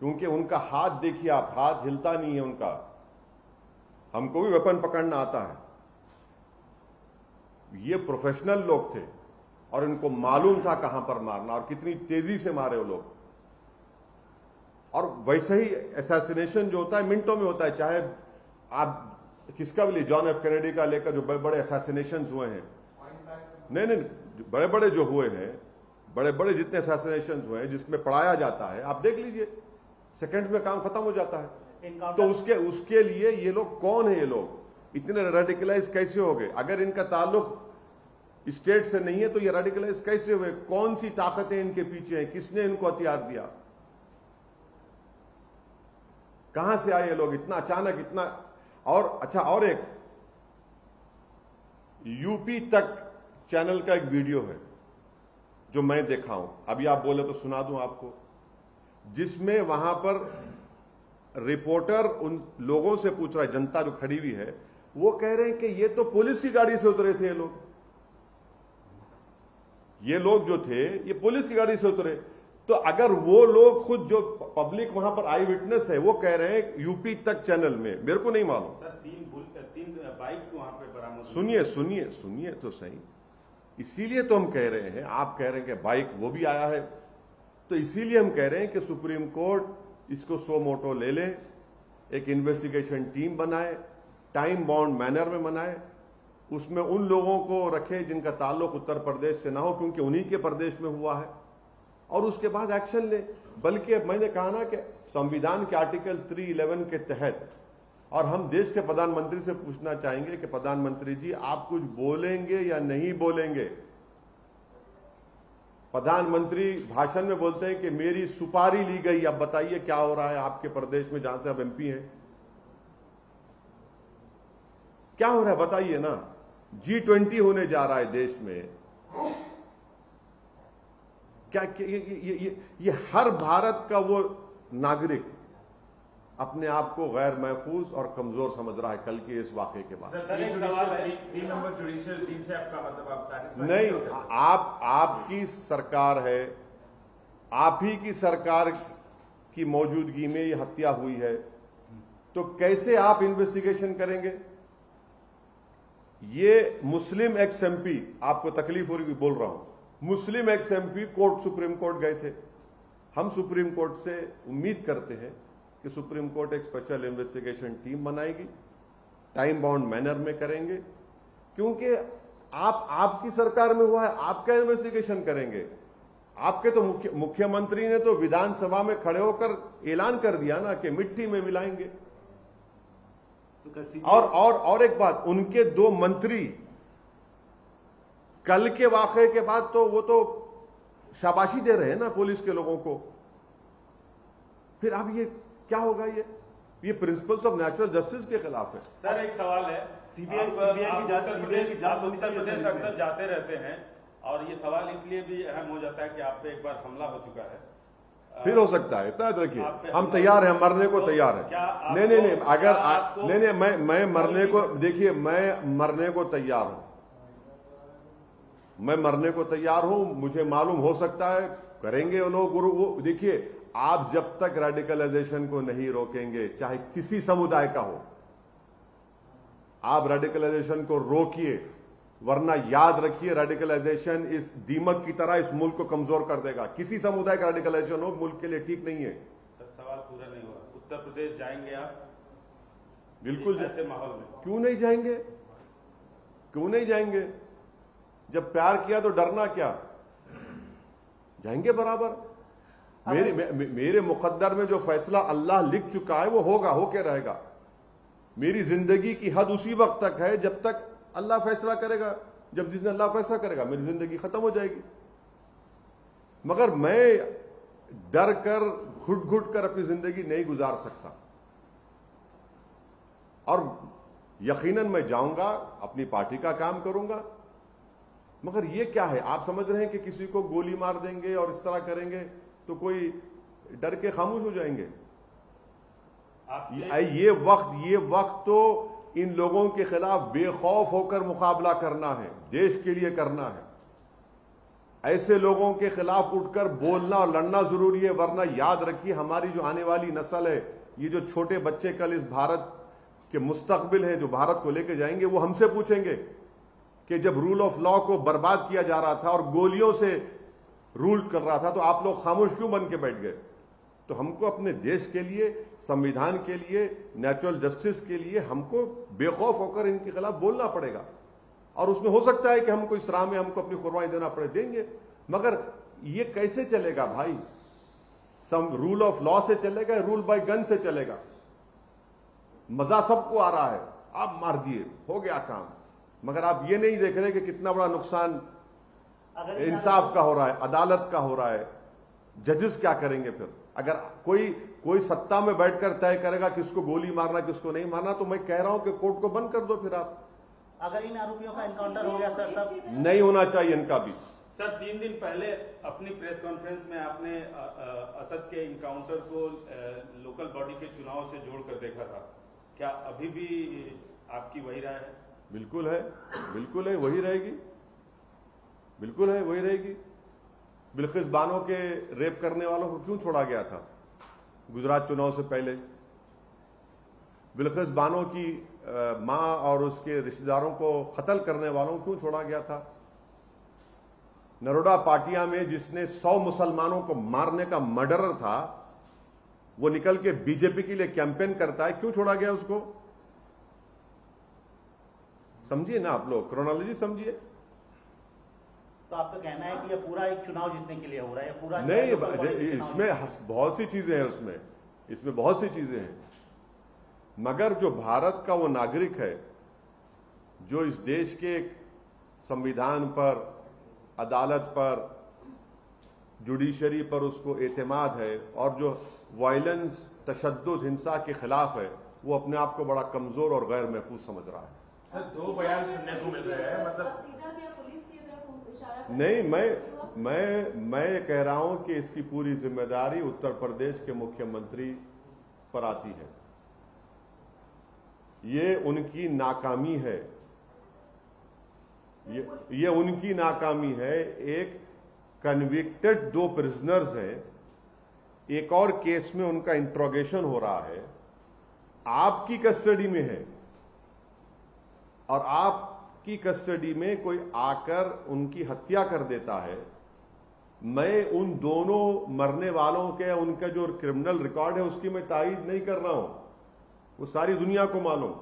क्योंकि उनका हाथ देखिए आप, हाथ हिलता नहीं है उनका। हमको भी वेपन पकड़ना आता है। ये प्रोफेशनल लोग थे और इनको मालूम था कहां पर मारना और कितनी तेजी से मारे वो लोग। और वैसे ही असैसिनेशन जो होता है मिनटों में होता है, चाहे आप किसका भी लिए, जॉन एफ कैनेडी का लेकर जो बड़े बड़े असैसिनेशन हुए हैं, नहीं बड़े बड़े जो हुए हैं, बड़े बड़े जितने असैसिनेशन हुए हैं जिसमें पढ़ाया जाता है, आप देख लीजिए सेकंड्स में काम खत्म हो जाता है। तो उसके लिए ये लोग कौन है? ये लोग इतने रेडिकलाइज कैसे हो गए? अगर इनका ताल्लुक स्टेट से नहीं है तो ये रेडिकलाइज कैसे हुए? कौन सी ताकतें इनके पीछे हैं? किसने इनको हथियार दिया? कहां से आए ये लोग इतना अचानक, इतना? और अच्छा, और एक यूपी तक चैनल का एक वीडियो है जो मैं देखा हूं, अभी आप बोले तो सुना दूं आपको, जिसमें वहां पर रिपोर्टर उन लोगों से पूछ रहा है, जनता जो खड़ी हुई है, वो कह रहे हैं कि ये तो पुलिस की गाड़ी से उतरे थे ये लोग जो थे ये पुलिस की गाड़ी से उतरे। तो अगर वो लोग खुद जो पब्लिक वहां पर आई विटनेस है वो कह रहे हैं यूपी तक चैनल में, मेरे को नहीं मालूम। सर, तीन बाइक वहां पे बरामद सुनिए तो सही। इसीलिए तो हम कह रहे हैं, आप कह रहे हैं कि बाइक वो भी आया है, तो इसीलिए हम कह रहे हैं कि सुप्रीम कोर्ट इसको सो मोटो ले ले, एक इन्वेस्टिगेशन टीम बनाए, टाइम बाउंड मैनर में बनाए, उसमें उन लोगों को रखे जिनका ताल्लुक उत्तर प्रदेश से ना हो, क्योंकि उन्हीं के प्रदेश में हुआ है, और उसके बाद एक्शन ले। बल्कि मैंने कहा ना कि संविधान के आर्टिकल 311 के तहत, और हम देश के प्रधानमंत्री से पूछना चाहेंगे कि प्रधानमंत्री जी आप कुछ बोलेंगे या नहीं बोलेंगे? प्रधानमंत्री भाषण में बोलते हैं कि मेरी सुपारी ली गई, अब बताइए क्या हो रहा है आपके प्रदेश में जहां से आप एमपी हैं? क्या हो रहा है बताइए ना। G20 होने जा रहा है देश में, क्या ये हर भारत का वो नागरिक अपने आप को गैर महफूज और कमजोर समझ रहा है कल के इस वाकये के बाद। सर, एक सवाल है, 3 मेंबर जुडिशियल टीम से आपका मतलब आप satisfied नहीं, आपकी सरकार है, आप ही की सरकार की मौजूदगी में ये हत्या हुई है, तो कैसे आप इन्वेस्टिगेशन करेंगे? ये मुस्लिम एक्स एमपी, आपको तकलीफ हो रही बोल रहा हूं, मुस्लिम ex MP court, supreme court गए थे। हम सुप्रीम कोर्ट से उम्मीद करते हैं कि सुप्रीम कोर्ट एक स्पेशल इन्वेस्टिगेशन टीम बनाएगी, टाइम बाउंड मैनर में करेंगे, क्योंकि आपकी सरकार में हुआ है, आप क्या इन्वेस्टिगेशन करेंगे? आपके तो मुख्यमंत्री ने तो विधानसभा में खड़े होकर ऐलान कर दिया ना कि मिट्टी में मिलाएंगे। और एक बात, उनके 2 मंत्री कल के वाकये के बाद तो वो तो शाबाशी दे रहे हैं ना पुलिस के लोगों को। फिर अब ये क्या होगा? ये प्रिंसिपल्स ऑफ नेचुरल जस्टिस के खिलाफ है। सर, एक सवाल है, सीबीआई की जांच होनी चाहिए। प्रदेश अक्सर जाते रहते हैं और ये सवाल इसलिए भी अहम हो जाता है कि आप पे एक बार हमला हो चुका है, फिर हो सकता है, इतना रखिए, हम तैयार हैं, मरने को तैयार है। नहीं, अगर नहीं, मैं मरने को, देखिए मैं मरने को तैयार हूं, मैं मरने को तैयार हूं। मुझे मालूम हो सकता है करेंगे वो लोग, वो देखिए, आप जब तक रेडिकलाइजेशन को नहीं रोकेंगे, चाहे किसी समुदाय का हो, आप रेडिकलाइजेशन को रोकिए, वरना याद रखिए रेडिकलाइजेशन इस दीमक की तरह इस मुल्क को कमजोर कर देगा। किसी समुदाय का रेडिकलाइजेशन हो मुल्क के लिए ठीक नहीं है। सवाल पूरा नहीं हुआ। उत्तर प्रदेश जाएंगे आप? बिल्कुल, ऐसे माहौल में क्यों नहीं जाएंगे? क्यों नहीं जाएंगे? जब प्यार किया तो डरना क्या? जाएंगे बराबर। मेरे मुकद्दर में जो फैसला अल्लाह लिख चुका है वो होगा, होके रहेगा। मेरी जिंदगी की हद उसी वक्त तक है जब तक अल्लाह फैसला करेगा। जब जिस दिन अल्लाह फैसला करेगा मेरी जिंदगी खत्म हो जाएगी। मगर मैं डर कर, घुट घुट कर अपनी जिंदगी नहीं गुजार सकता। और यकीनन मैं जाऊंगा, अपनी पार्टी का काम करूंगा। मगर ये क्या है, आप समझ रहे हैं कि किसी को गोली मार देंगे और इस तरह करेंगे तो कोई डर के खामोश हो जाएंगे? ये वक्त तो इन लोगों के खिलाफ बेखौफ होकर मुकाबला करना है, देश के लिए करना है। ऐसे लोगों के खिलाफ उठकर बोलना और लड़ना जरूरी है, वरना याद रखिए हमारी जो आने वाली नस्ल है, ये जो छोटे बच्चे कल इस भारत के मुस्तकबिल हैं, जो भारत को लेकर जाएंगे, वो हमसे पूछेंगे कि जब रूल ऑफ लॉ को बर्बाद किया जा रहा था और गोलियों से रूल कर रहा था तो आप लोग खामोश क्यों बन के बैठ गए? तो हमको अपने देश के लिए, संविधान के लिए, नेचुरल जस्टिस के लिए हमको बेखौफ होकर इनके खिलाफ बोलना पड़ेगा। और उसमें हो सकता है कि हमको इस राह में हमको अपनी कुर्बानी देना पड़े, देंगे। मगर ये कैसे चलेगा भाई? सम रूल ऑफ लॉ से चलेगा, रूल बाय गन से चलेगा? मजा सबको आ रहा है, आप मार दिए, हो गया काम। मगर आप ये नहीं देख रहे कि कितना बड़ा नुकसान इंसाफ का हो रहा है, अदालत का हो रहा है। जजेस क्या करेंगे फिर? अगर कोई सत्ता में बैठकर तय करेगा किसको गोली मारना किसको नहीं मारना, तो मैं कह रहा हूं कि कोर्ट को बंद कर दो। फिर आप अगर इन आरोपियों का एनकाउंटर हो गया सर, तब नहीं होना चाहिए इनका भी। सर 3 दिन पहले अपनी प्रेस कॉन्फ्रेंस में आपने असद के इनकाउंटर को लोकल बॉडी के चुनाव से जोड़कर देखा था, क्या अभी भी आपकी वही राय है? बिल्कुल है, बिल्कुल है, वही रहेगी, बिल्कुल है, वही रहेगी। बिल्किस बानो के रेप करने वालों को क्यों छोड़ा गया था गुजरात चुनाव से पहले? बिल्किस बानो की मां और उसके रिश्तेदारों को कत्ल करने वालों को क्यों छोड़ा गया था? नरोडा पाटिया में जिसने 100 मुसलमानों को मारने का मर्डरर था, वो निकल के बीजेपी के लिए कैंपेन करता है, क्यों छोड़ा गया उसको? समझिए ना आप लोग, क्रोनोलॉजी समझिए। तो आपका कहना है कि ये पूरा एक चुनाव जीतने के लिए हो रहा है? पूरा नहीं, इसमें बहुत सी चीजें हैं, इसमें बहुत सी चीजें हैं। मगर जो भारत का वो नागरिक है जो इस देश के संविधान पर, अदालत पर, जुडिशरी पर उसको एतमाद है और जो वायलेंस, तशद्दुद, हिंसा के खिलाफ है, वो अपने आप को बड़ा कमजोर और गैर महफूज समझ रहा है। सर 2 बयान सुनने को मिल रहे हैं, मतलब नहीं, मैं ये कह रहा हूं कि इसकी पूरी जिम्मेदारी उत्तर प्रदेश के मुख्यमंत्री पर आती है। ये उनकी नाकामी है, ये उनकी नाकामी है। एक कन्विक्टेड 2 प्रिजनर्स हैं, एक और केस में उनका इंट्रोगेशन हो रहा है, आपकी कस्टडी में है, और आपकी कस्टडी में कोई आकर उनकी हत्या कर देता है। मैं उन दोनों मरने वालों के, उनका जो क्रिमिनल रिकॉर्ड है उसकी मैं तायीद नहीं कर रहा हूं, वो सारी दुनिया को मालूम।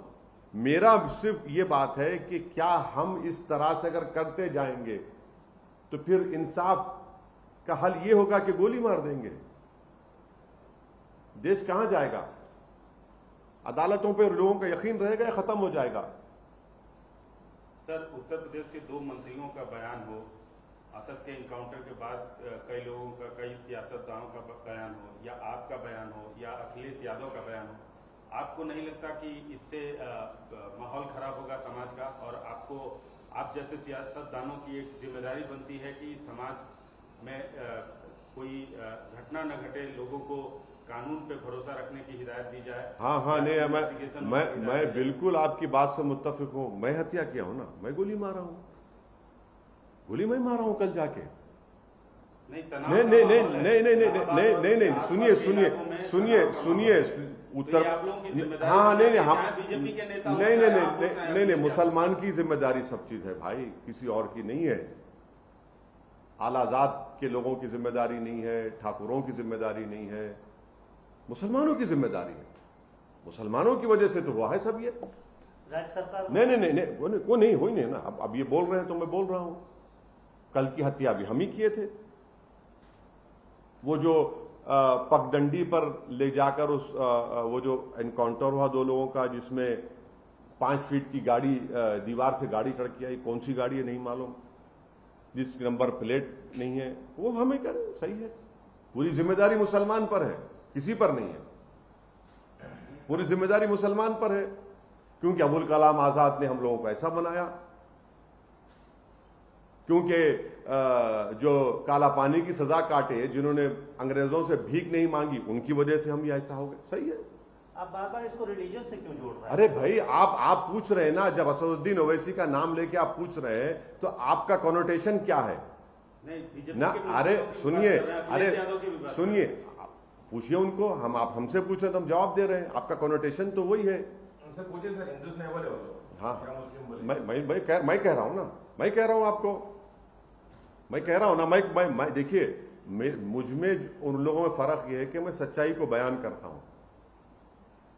मेरा सिर्फ ये बात है कि क्या हम इस तरह से अगर करते जाएंगे तो फिर इंसाफ का हल ये होगा कि गोली मार देंगे? देश कहां जाएगा? अदालतों पर लोगों का यकीन रहेगा या खत्म हो जाएगा? सर उत्तर प्रदेश के 2 मंत्रियों का बयान हो, असद के इनकाउंटर के बाद कई लोगों का, कई सियासतदानों का बयान हो, या आपका बयान हो, या अखिलेश यादव का बयान हो, आपको नहीं लगता कि इससे माहौल खराब होगा समाज का? और आप जैसे सियासतदानों की एक जिम्मेदारी बनती है कि समाज में कोई घटना न घटे, लोगों को कानून पे भरोसा रखने की हिदायत दी जाए। हाँ, नहीं, मैं बिल्कुल आपकी बात से मुत्तफिक हूं। मैं हत्या किया हूं ना, मैं गोली मारा हूं, गोली मैं मारा हूं कल जाके। नहीं, सुनिए उत्तर, हाँ, नहीं, मुसलमान की जिम्मेदारी सब चीज है भाई, किसी और की नहीं है। आलाजाद के लोगों की जिम्मेदारी नहीं है, ठाकुरों की जिम्मेदारी नहीं है, मुसलमानों की जिम्मेदारी है। मुसलमानों की वजह से तो हुआ है सब ये। राज्य सरकार नहीं, वो नहीं हुई नहीं ना। अब ये बोल रहे हैं तो मैं बोल रहा हूं, कल की हत्या भी हम ही किए थे। वो जो पगडंडी पर ले जाकर वो जो एनकाउंटर हुआ 2 लोगों का, जिसमें 5 फीट की गाड़ी, दीवार से गाड़ी चढ़ के आई, कौन सी गाड़ी है नहीं मालूम, जिस नंबर प्लेट नहीं है, वो हमें करें, सही है। पूरी जिम्मेदारी मुसलमान पर है, किसी पर नहीं है। पूरी जिम्मेदारी मुसलमान पर है। क्योंकि अबुल कलाम आजाद ने हम लोगों को ऐसा बनाया, क्योंकि जो काला पानी की सजा काटे, जिन्होंने अंग्रेजों से भीख नहीं मांगी, उनकी वजह से हम ये ऐसा हो गए। सही है। आप बार बार इसको रिलीजन से क्यों जोड़ रहे हैं? अरे भाई, आप पूछ रहे हैं ना, जब असदुद्दीन ओवैसी का नाम लेके आप पूछ रहे हैं तो आपका कॉनोटेशन क्या है? नहीं, ना, अरे सुनिए, सुनिए, पूछिए उनको, आप हमसे पूछे तो हम जवाब दे रहे हैं। आपका कॉनोटेशन तो वही है। उनसे पूछे सर, हिंदुस्तान नहीं बोले वो लोग, हाँ, क्या मुस्लिम बोले? मैं कह रहा हूं ना, मैं कह रहा हूं आपको, मैं कह रहा हूं ना, मैं देखिए, मुझ में उन लोगों में फर्क यह है कि मैं सच्चाई को बयान करता हूं।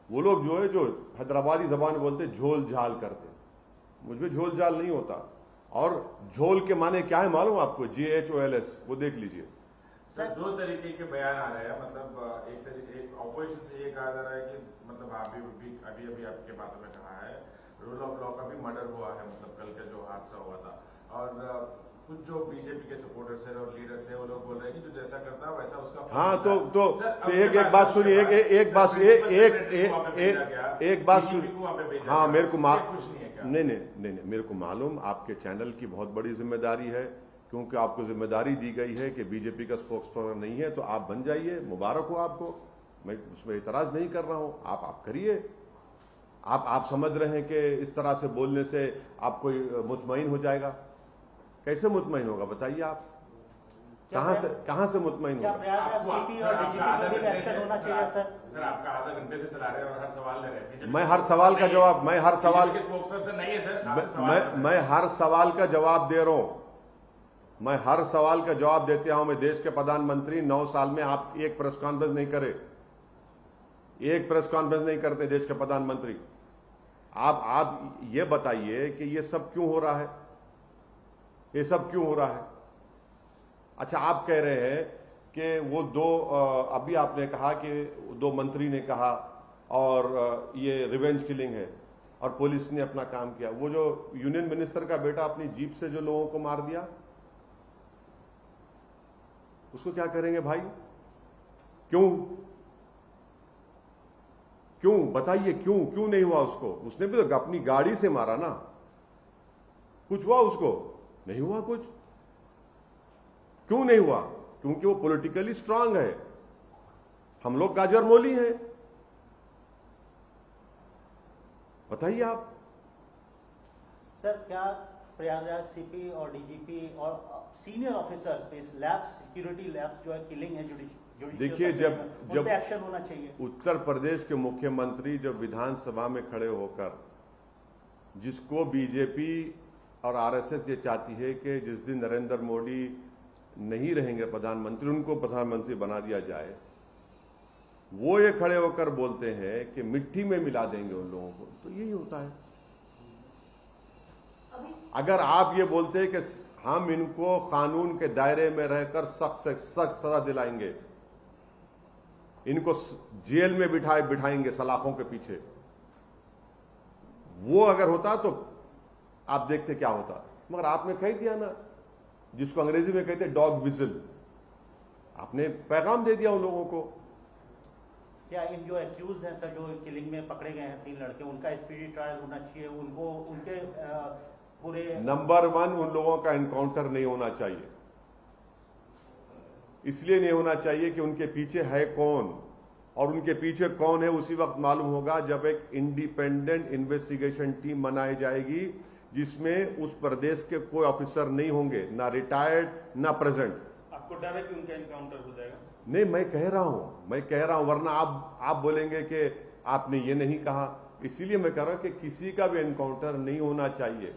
वो लोग जो है, जो हैदराबादी जबान बोलते झोल झाल करते, मुझ में झोल झाल नहीं होता। और झोल के माने क्या है मालूम आपको? JHOLS, वो देख लीजिए। सर, दो तरीके के बयान आ रहे हैं, मतलब एक ऑपोजिशन से ये कहा जा रहा है कि मतलब अभी आपके बातों में कहा है रूल ऑफ लॉ का भी मर्डर हुआ है, मतलब कल का जो हादसा हुआ था। और कुछ जो बीजेपी के सपोर्टर्स हैं और लीडर्स हैं, वो लोग बोल रहे हैं कि जो जैसा करता है वैसा उसका। हाँ, तो एक बात सुनिए, एक बात सुनिए। हाँ, मेरे को नहीं, मेरे को मालूम आपके चैनल की बहुत बड़ी जिम्मेदारी है, क्योंकि आपको जिम्मेदारी दी गई है कि बीजेपी का स्पोक्स पर्सन नहीं है, तो आप बन जाइए, मुबारक हो आपको, मैं उसमें इतराज नहीं कर रहा हूं। आप करिए। आप समझ रहे हैं कि इस तरह से बोलने से आपको मुतमईन हो जाएगा? कैसे मुतमईन होगा बताइए आप? कहां से मुतमईन होगा? CP और DGP को भी एक्शन होना चाहिए सर। सर, आपका आधा घंटे से चला रहे हैं और हर सवाल ले रहे हैं। मैं हर सवाल का जवाब, मैं हर सवाल का जवाब दे रहा हूं। मैं हर सवाल का जवाब देते हूं। मैं देश के प्रधानमंत्री 9 साल में आप एक प्रेस कॉन्फ्रेंस नहीं करे, एक प्रेस कॉन्फ्रेंस नहीं करते देश के प्रधानमंत्री। आप ये बताइए कि ये सब क्यों हो रहा है? ये सब क्यों हो रहा है? अच्छा, आप कह रहे हैं कि वो अभी आपने कहा कि 2 मंत्री ने कहा और ये रिवेंज किलिंग है और पुलिस ने अपना काम किया। वो जो यूनियन मिनिस्टर का बेटा अपनी जीप से जो लोगों को मार दिया, उसको क्या करेंगे भाई? क्यों बताइए, क्यों नहीं हुआ उसको? उसने भी तो अपनी गाड़ी से मारा ना। कुछ हुआ उसको? नहीं हुआ कुछ। क्यों नहीं हुआ? क्योंकि वो पॉलिटिकली स्ट्रांग है। हम लोग गाजर मोली हैं। बताइए आप। सर, क्या प्रयागराज CP और DGP और सीनियर ऑफिसर्स पे इस लैब्स, सिक्योरिटी लैब्स जो है किलिंग है, देखिए, जब एक्शन होना चाहिए। उत्तर प्रदेश के मुख्यमंत्री जब विधानसभा में खड़े होकर, जिसको बीजेपी और RSS ये चाहती है कि जिस दिन नरेंद्र मोदी नहीं रहेंगे प्रधानमंत्री, उनको प्रधानमंत्री बना दिया जाए, वो ये खड़े होकर बोलते हैं कि मिट्टी में मिला देंगे उन लोगों को। तो यही होता है। अगर आप ये बोलते हैं कि हम इनको कानून के दायरे में रहकर सख्त से सख्त सजा दिलाएंगे, इनको जेल में बिठाएंगे सलाखों के पीछे, वो अगर होता तो आप देखते क्या होता। मगर आपने कह दिया ना, जिसको अंग्रेजी में कहते डॉग विजिल, आपने पैगाम दे दिया उन लोगों को। क्या इन जो एक्यूज हैं सर, जो किलिंग में पकड़े गए हैं 3 लड़के, उनका स्पीडी ट्रायल होना चाहिए? उनको उनके पूरे नंबर 1 उन लोगों का एनकाउंटर नहीं होना चाहिए। इसलिए नहीं होना चाहिए कि उनके पीछे है कौन, और उनके पीछे कौन है उसी वक्त मालूम होगा जब एक इंडिपेंडेंट इन्वेस्टिगेशन टीम बनाई जाएगी, जिसमें उस प्रदेश के कोई ऑफिसर नहीं होंगे, ना रिटायर्ड ना प्रेजेंट। आपको डर है कि उनका एनकाउंटर हो जाएगा? नहीं, मैं कह रहा हूं, वरना आप बोलेंगे कि आपने ये नहीं कहा। इसीलिए मैं कह रहा हूं कि किसी का भी एनकाउंटर नहीं होना चाहिए,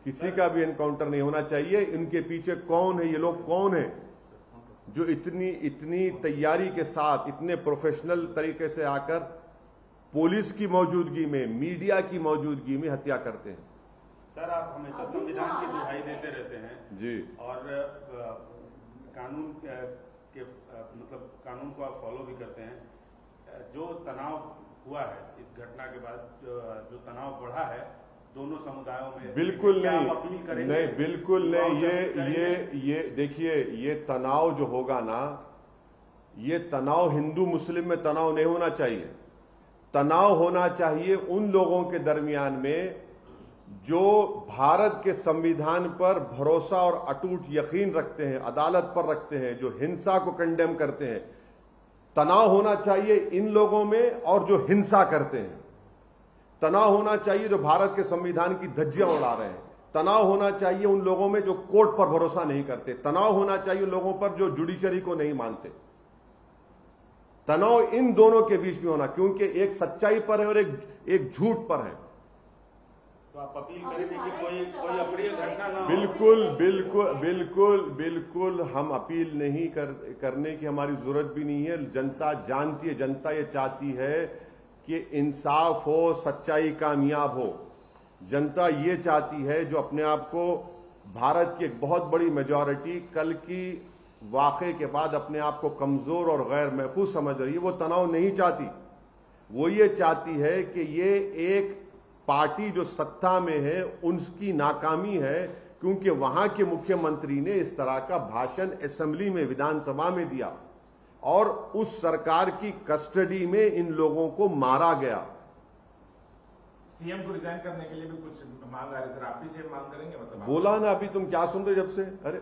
किसी का भी एनकाउंटर नहीं होना चाहिए। इनके पीछे कौन है, ये लोग कौन है जो इतनी तैयारी के साथ, इतने प्रोफेशनल तरीके से आकर पुलिस की मौजूदगी में, मीडिया की मौजूदगी में हत्या करते हैं। सर, आप हमेशा संविधान की दुहाई देते रहते हैं जी, और कानून के मतलब कानून को आप फॉलो भी करते हैं। जो तनाव हुआ है इस घटना के बाद, जो तनाव बढ़ा है दोनों समुदायों में, बिल्कुल नहीं, बिल्कुल नहीं। ये देखिए, ये तनाव जो होगा ना, ये तनाव हिंदू मुस्लिम में तनाव नहीं होना चाहिए। तनाव होना चाहिए उन लोगों के दरमियान में जो भारत के संविधान पर भरोसा और अटूट यकीन रखते हैं, अदालत पर रखते हैं, जो हिंसा को कंडेम करते हैं। तनाव होना चाहिए इन लोगों में और जो हिंसा करते हैं। तनाव होना चाहिए जो भारत के संविधान की धज्जियां उड़ा रहे हैं। तनाव होना चाहिए उन लोगों में जो कोर्ट पर भरोसा नहीं करते। तनाव होना चाहिए उन लोगों पर जो जुडिशरी को नहीं मानते। तनाव इन दोनों के बीच में होना, क्योंकि एक सच्चाई पर है और एक झूठ पर है। तो आप अपील करेंगे कि कोई अप्रिय घटना ना हो। बिल्कुल बिल्कुल बिल्कुल बिल्कुल हम अपील नहीं करने की हमारी जरूरत भी नहीं है। जनता जानती है, जनता ये चाहती है कि इंसाफ हो, सच्चाई कामयाब हो। जनता ये चाहती है, जो अपने आप को भारत की एक बहुत बड़ी मेजॉरिटी कल की वाक़े के बाद अपने आप को कमजोर और गैर महफूज समझ रही है, वो तनाव नहीं चाहती। वो ये चाहती है कि ये एक पार्टी जो सत्ता में है उनकी नाकामी है, क्योंकि वहां के मुख्यमंत्री ने इस तरह का भाषण असेंबली में, विधानसभा में दिया और उस सरकार की कस्टडी में इन लोगों को मारा गया। सीएम को रिजाइन करने के लिए भी कुछ मांग आ रही है सर, आप भी सीएम मांग करेंगे? मतलब बोला ना, अभी तुम क्या सुन रहे जब से? अरे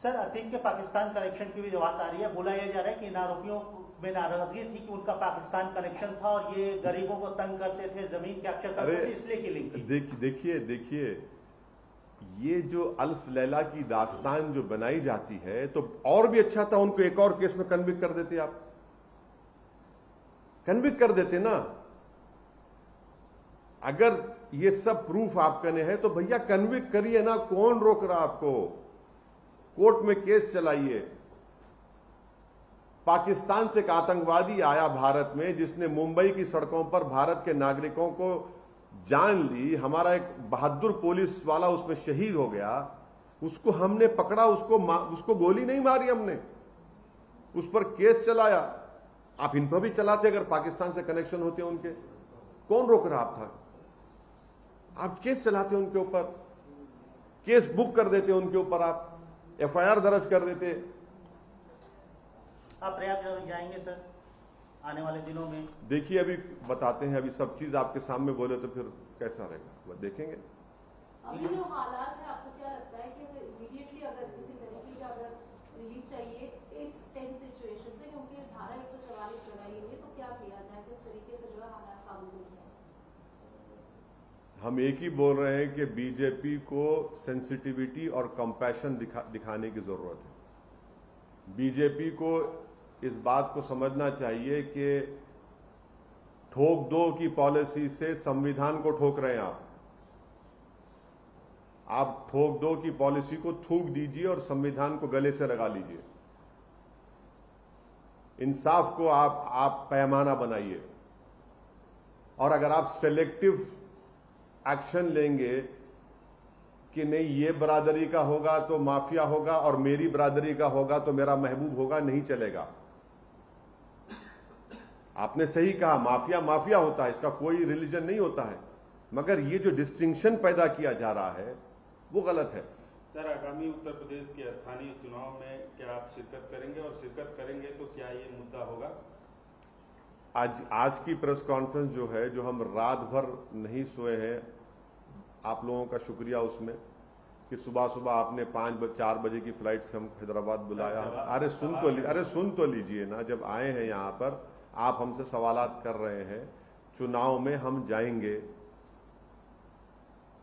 सर, अतीक के पाकिस्तान कनेक्शन की भी जो बात आ रही है, बोला यह जा रहा है कि इन आरोपियों में नाराजगी थी कि उनका पाकिस्तान कनेक्शन था और ये गरीबों को तंग करते थे, जमीन कैप्चर करते थे, इसलिए की लिंक थी। देखिए ये जो अल्फ लैला की दास्तान जो बनाई जाती है, तो और भी अच्छा था उनको एक और केस में कन्विक्ट कर देते। आप कन्विक्ट कर देते ना। अगर ये सब प्रूफ आपके ने है तो भैया कन्विक्ट करिए ना, कौन रोक रहा आपको? कोर्ट में केस चलाइए। पाकिस्तान से एक आतंकवादी आया भारत में, जिसने मुंबई की सड़कों पर भारत के नागरिकों को जान ली। हमारा एक बहादुर पुलिस वाला उसमें शहीद हो गया। उसको हमने पकड़ा, उसको गोली नहीं मारी हमने, उस पर केस चलाया। आप इन पर भी चलाते अगर पाकिस्तान से कनेक्शन होते उनके। कौन रोक रहा आप था? आप केस चलाते उनके ऊपर, केस बुक कर देते उनके ऊपर, आप एफआईआर दर्ज कर देते। आप प्रयाग जाएंगे सर आने वाले दिनों में? देखिए अभी बताते हैं, अभी सब चीज आपके सामने बोले तो फिर कैसा रहेगा, वो देखेंगे। अभी जो हालात है, आपको क्या लगता है कि इमीडिएटली अगर किसी तरीके का अगर रिलीफ चाहिए इस टेंस सिचुएशन से, क्योंकि धारा 144 लगाई हुई है, तो क्या किया जाए, किस तरीके से जो है हालात काबू में जाए? हम एक ही बोल रहे हैं कि बीजेपी को सेंसिटिविटी और कंपैशन दिखाने की जरूरत है। बीजेपी को इस बात को समझना चाहिए कि ठोक दो की पॉलिसी से संविधान को ठोक रहे हैं आप ठोक दो की पॉलिसी को थूक दीजिए और संविधान को गले से लगा लीजिए। इंसाफ को आप पैमाना बनाइए। और अगर आप सेलेक्टिव एक्शन लेंगे कि नहीं ये बरादरी का होगा तो माफिया होगा और मेरी बरादरी का होगा तो मेरा महबूब होगा, नहीं चलेगा। आपने सही कहा, माफिया माफिया होता है, इसका कोई रिलीजन नहीं होता है, मगर ये जो डिस्टिंक्शन पैदा किया जा रहा है वो गलत है। सर, आगामी उत्तर प्रदेश के स्थानीय चुनाव में क्या आप शिरकत करेंगे, और शिरकत करेंगे तो क्या ये मुद्दा होगा? आज की प्रेस कॉन्फ्रेंस जो है, जो हम रात भर नहीं सोए हैं, आप लोगों का शुक्रिया उसमें कि सुबह सुबह आपने 4 बजे की फ्लाइट से हम हैदराबाद बुलाया। अरे सुन तो लीजिए ना, जब आए हैं यहाँ पर आप हमसे सवालात कर रहे हैं। चुनाव में हम जाएंगे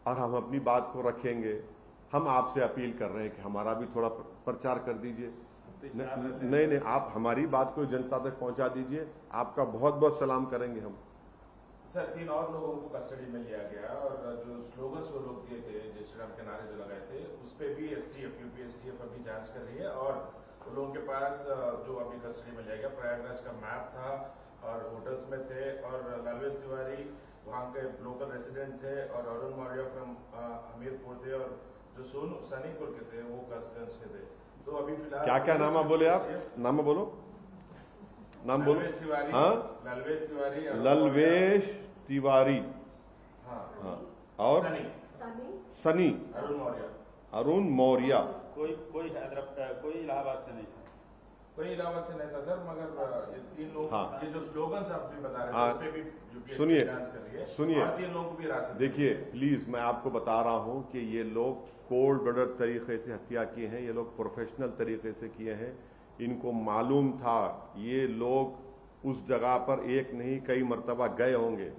और हम अपनी बात को रखेंगे। हम आपसे अपील कर रहे हैं कि हमारा भी थोड़ा प्रचार कर दीजिए। नहीं, आप हमारी बात को जनता तक पहुंचा दीजिए। आपका बहुत बहुत सलाम करेंगे हम। सर, 3 और लोगों को कस्टडी में लिया गया और जो स्लोगन्स वो लोग दिए थे, जय श्री राम के नारे जो लगाए थे, उस पर भी यूपी एसटीएफ अभी जांच कर रही है। और उन लोगों के पास जो अभी कस्टडी में लिया गया, प्रयागराज का मैप था और होटल्स में थे, और लालवेश तिवारी वहाँ के लोकल रेसिडेंट थे, और अरुण मौर्य फ्रॉम हमीरपुर थे, और जो सोनू सनीपुर के थे वो कसगंज के थे। तो अभी फिलहाल क्या नाम बोले आप? नाम बोलो, नाम बोलो। ललवेश तिवारी, हाँ, ललवेश तिवारी, हाँ, और सनी, अरुण मौर्य। कोई इलाहाबाद से नहीं था। कोई इलाहाबाद से नहीं था सर, मगर ये 3 लोग, हाँ। ये जो स्लोगन्स आप भी बता रहे हाँ। हैं उस पे भी UPSC सुनिए, जांच कर रही है। सुनिए। और 3 लोगों को भी हिरासत में देखिए प्लीज, मैं आपको बता रहा हूं कि ये लोग कोल्ड ब्लडेड तरीके से हत्या किए हैं, ये लोग प्रोफेशनल तरीके से किए हैं। इनको मालूम था ये लोग उस जगह पर एक नहीं कई मर्तबा गए होंगे,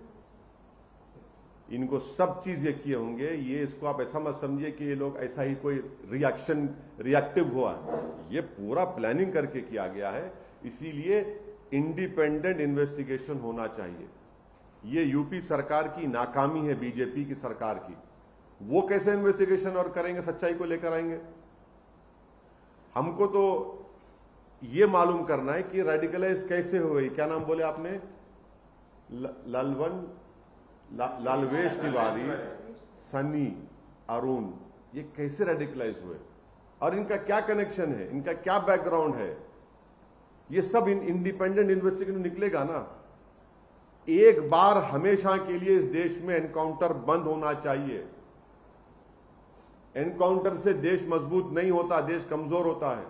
इनको सब चीज ये किए होंगे। ये इसको आप ऐसा मत समझिए कि ये लोग ऐसा ही कोई रिएक्टिव हुआ है, ये पूरा प्लानिंग करके किया गया है। इसीलिए इंडिपेंडेंट इन्वेस्टिगेशन होना चाहिए। ये यूपी सरकार की नाकामी है, बीजेपी की सरकार की। वो कैसे इन्वेस्टिगेशन और करेंगे, सच्चाई को लेकर आएंगे? हमको तो ये मालूम करना है कि रेडिकलाइज कैसे हो गई। क्या नाम बोले आपने? लालवेश तिवारी, सनी, अरुण, ये कैसे रेडिकलाइज हुए और इनका क्या कनेक्शन है, इनका क्या बैकग्राउंड है? ये सब इंडिपेंडेंट इन्वेस्टिगेशन निकलेगा ना। एक बार हमेशा के लिए इस देश में एनकाउंटर बंद होना चाहिए। एनकाउंटर से देश मजबूत नहीं होता, देश कमजोर होता है।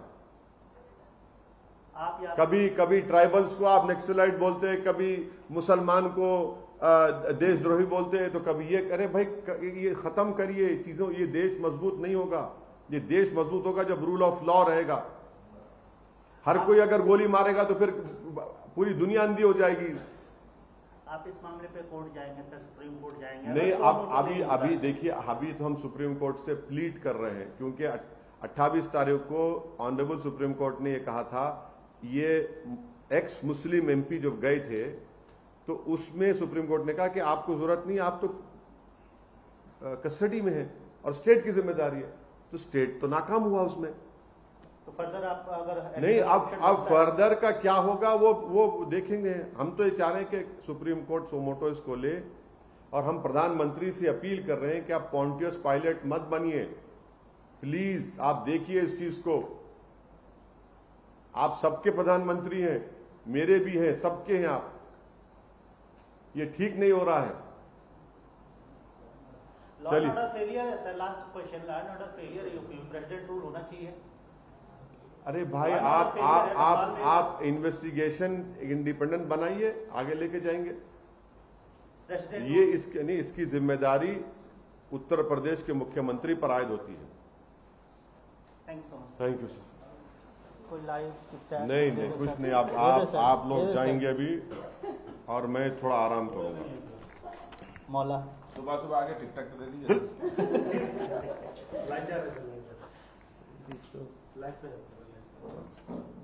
कभी कभी ट्राइबल्स को आप नक्सलाइट बोलते हैं, कभी मुसलमान को देशद्रोही बोलते हैं, तो कभी ये अरे भाई ये खत्म करिए चीजों। ये देश मजबूत नहीं होगा। ये देश मजबूत होगा जब रूल ऑफ लॉ रहेगा। हर कोई अगर गोली मारेगा तो फिर पूरी दुनिया अंधी हो जाएगी। आप इस मामले पे कोर्ट जाएंगे सर, सुप्रीम कोर्ट जाएंगे? नहीं, अब अभी देखिए, अभी तो हम सुप्रीम कोर्ट से प्लीड कर रहे हैं, क्योंकि 28 तारीख को ऑनरेबल सुप्रीम कोर्ट ने ये कहा था, ये एक्स मुस्लिम एमपी जब गए थे तो उसमें सुप्रीम कोर्ट ने कहा कि आपको जरूरत नहीं, आप तो कस्टडी में है और स्टेट की जिम्मेदारी है। तो स्टेट तो नाकाम हुआ उसमें। तो फर्दर आप अगर नहीं, अब फर्दर का क्या होगा वो देखेंगे। हम तो ये चाह रहे हैं कि सुप्रीम कोर्ट सोमोटो इसको ले, और हम प्रधानमंत्री से अपील कर रहे हैं कि आप पॉन्टियस पायलट मत बनिए। प्लीज आप देखिए इस चीज को। आप सबके प्रधानमंत्री हैं, मेरे भी हैं, सबके हैं आप। ये ठीक नहीं हो रहा है। चलिए, फेलियर है sir, last question, law and order failure है यूपी में, प्रेसिडेंट रूल होना चाहिए। अरे भाई, आप इन्वेस्टिगेशन इंडिपेंडेंट बनाइए, आगे लेके जाएंगे। ये इसके नहीं, इसकी जिम्मेदारी उत्तर प्रदेश के मुख्यमंत्री पर आयद होती है। Thank you sir. कोई लाइव नहीं, कुछ नहीं। आप लोग जाएंगे अभी और मैं थोड़ा आराम करूंगा। मौला सुबह आगे टिकटॉक पे दे दीजिए।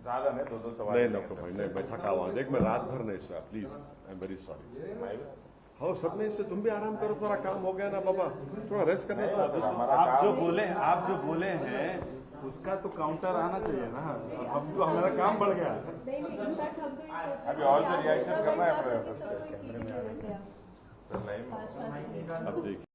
ज्यादा नहीं, 2-2 सवाल नहीं डॉक्टर भाई, नहीं, मैं थका हुआ। देख, मैं रात भर नहीं सोया। Please, I am very sorry. हाँ, सब में इससे तुम भी आराम करो, थोड़ा काम हो गया ना बाबा, थोड़ा रेस्ट करना था। आप जो बोले हैं उसका तो काउंटर आना चाहिए ना। अब तो हमारा काम बढ़ गया। अभी और जो रिएक्शन करना है सर अब देखिए।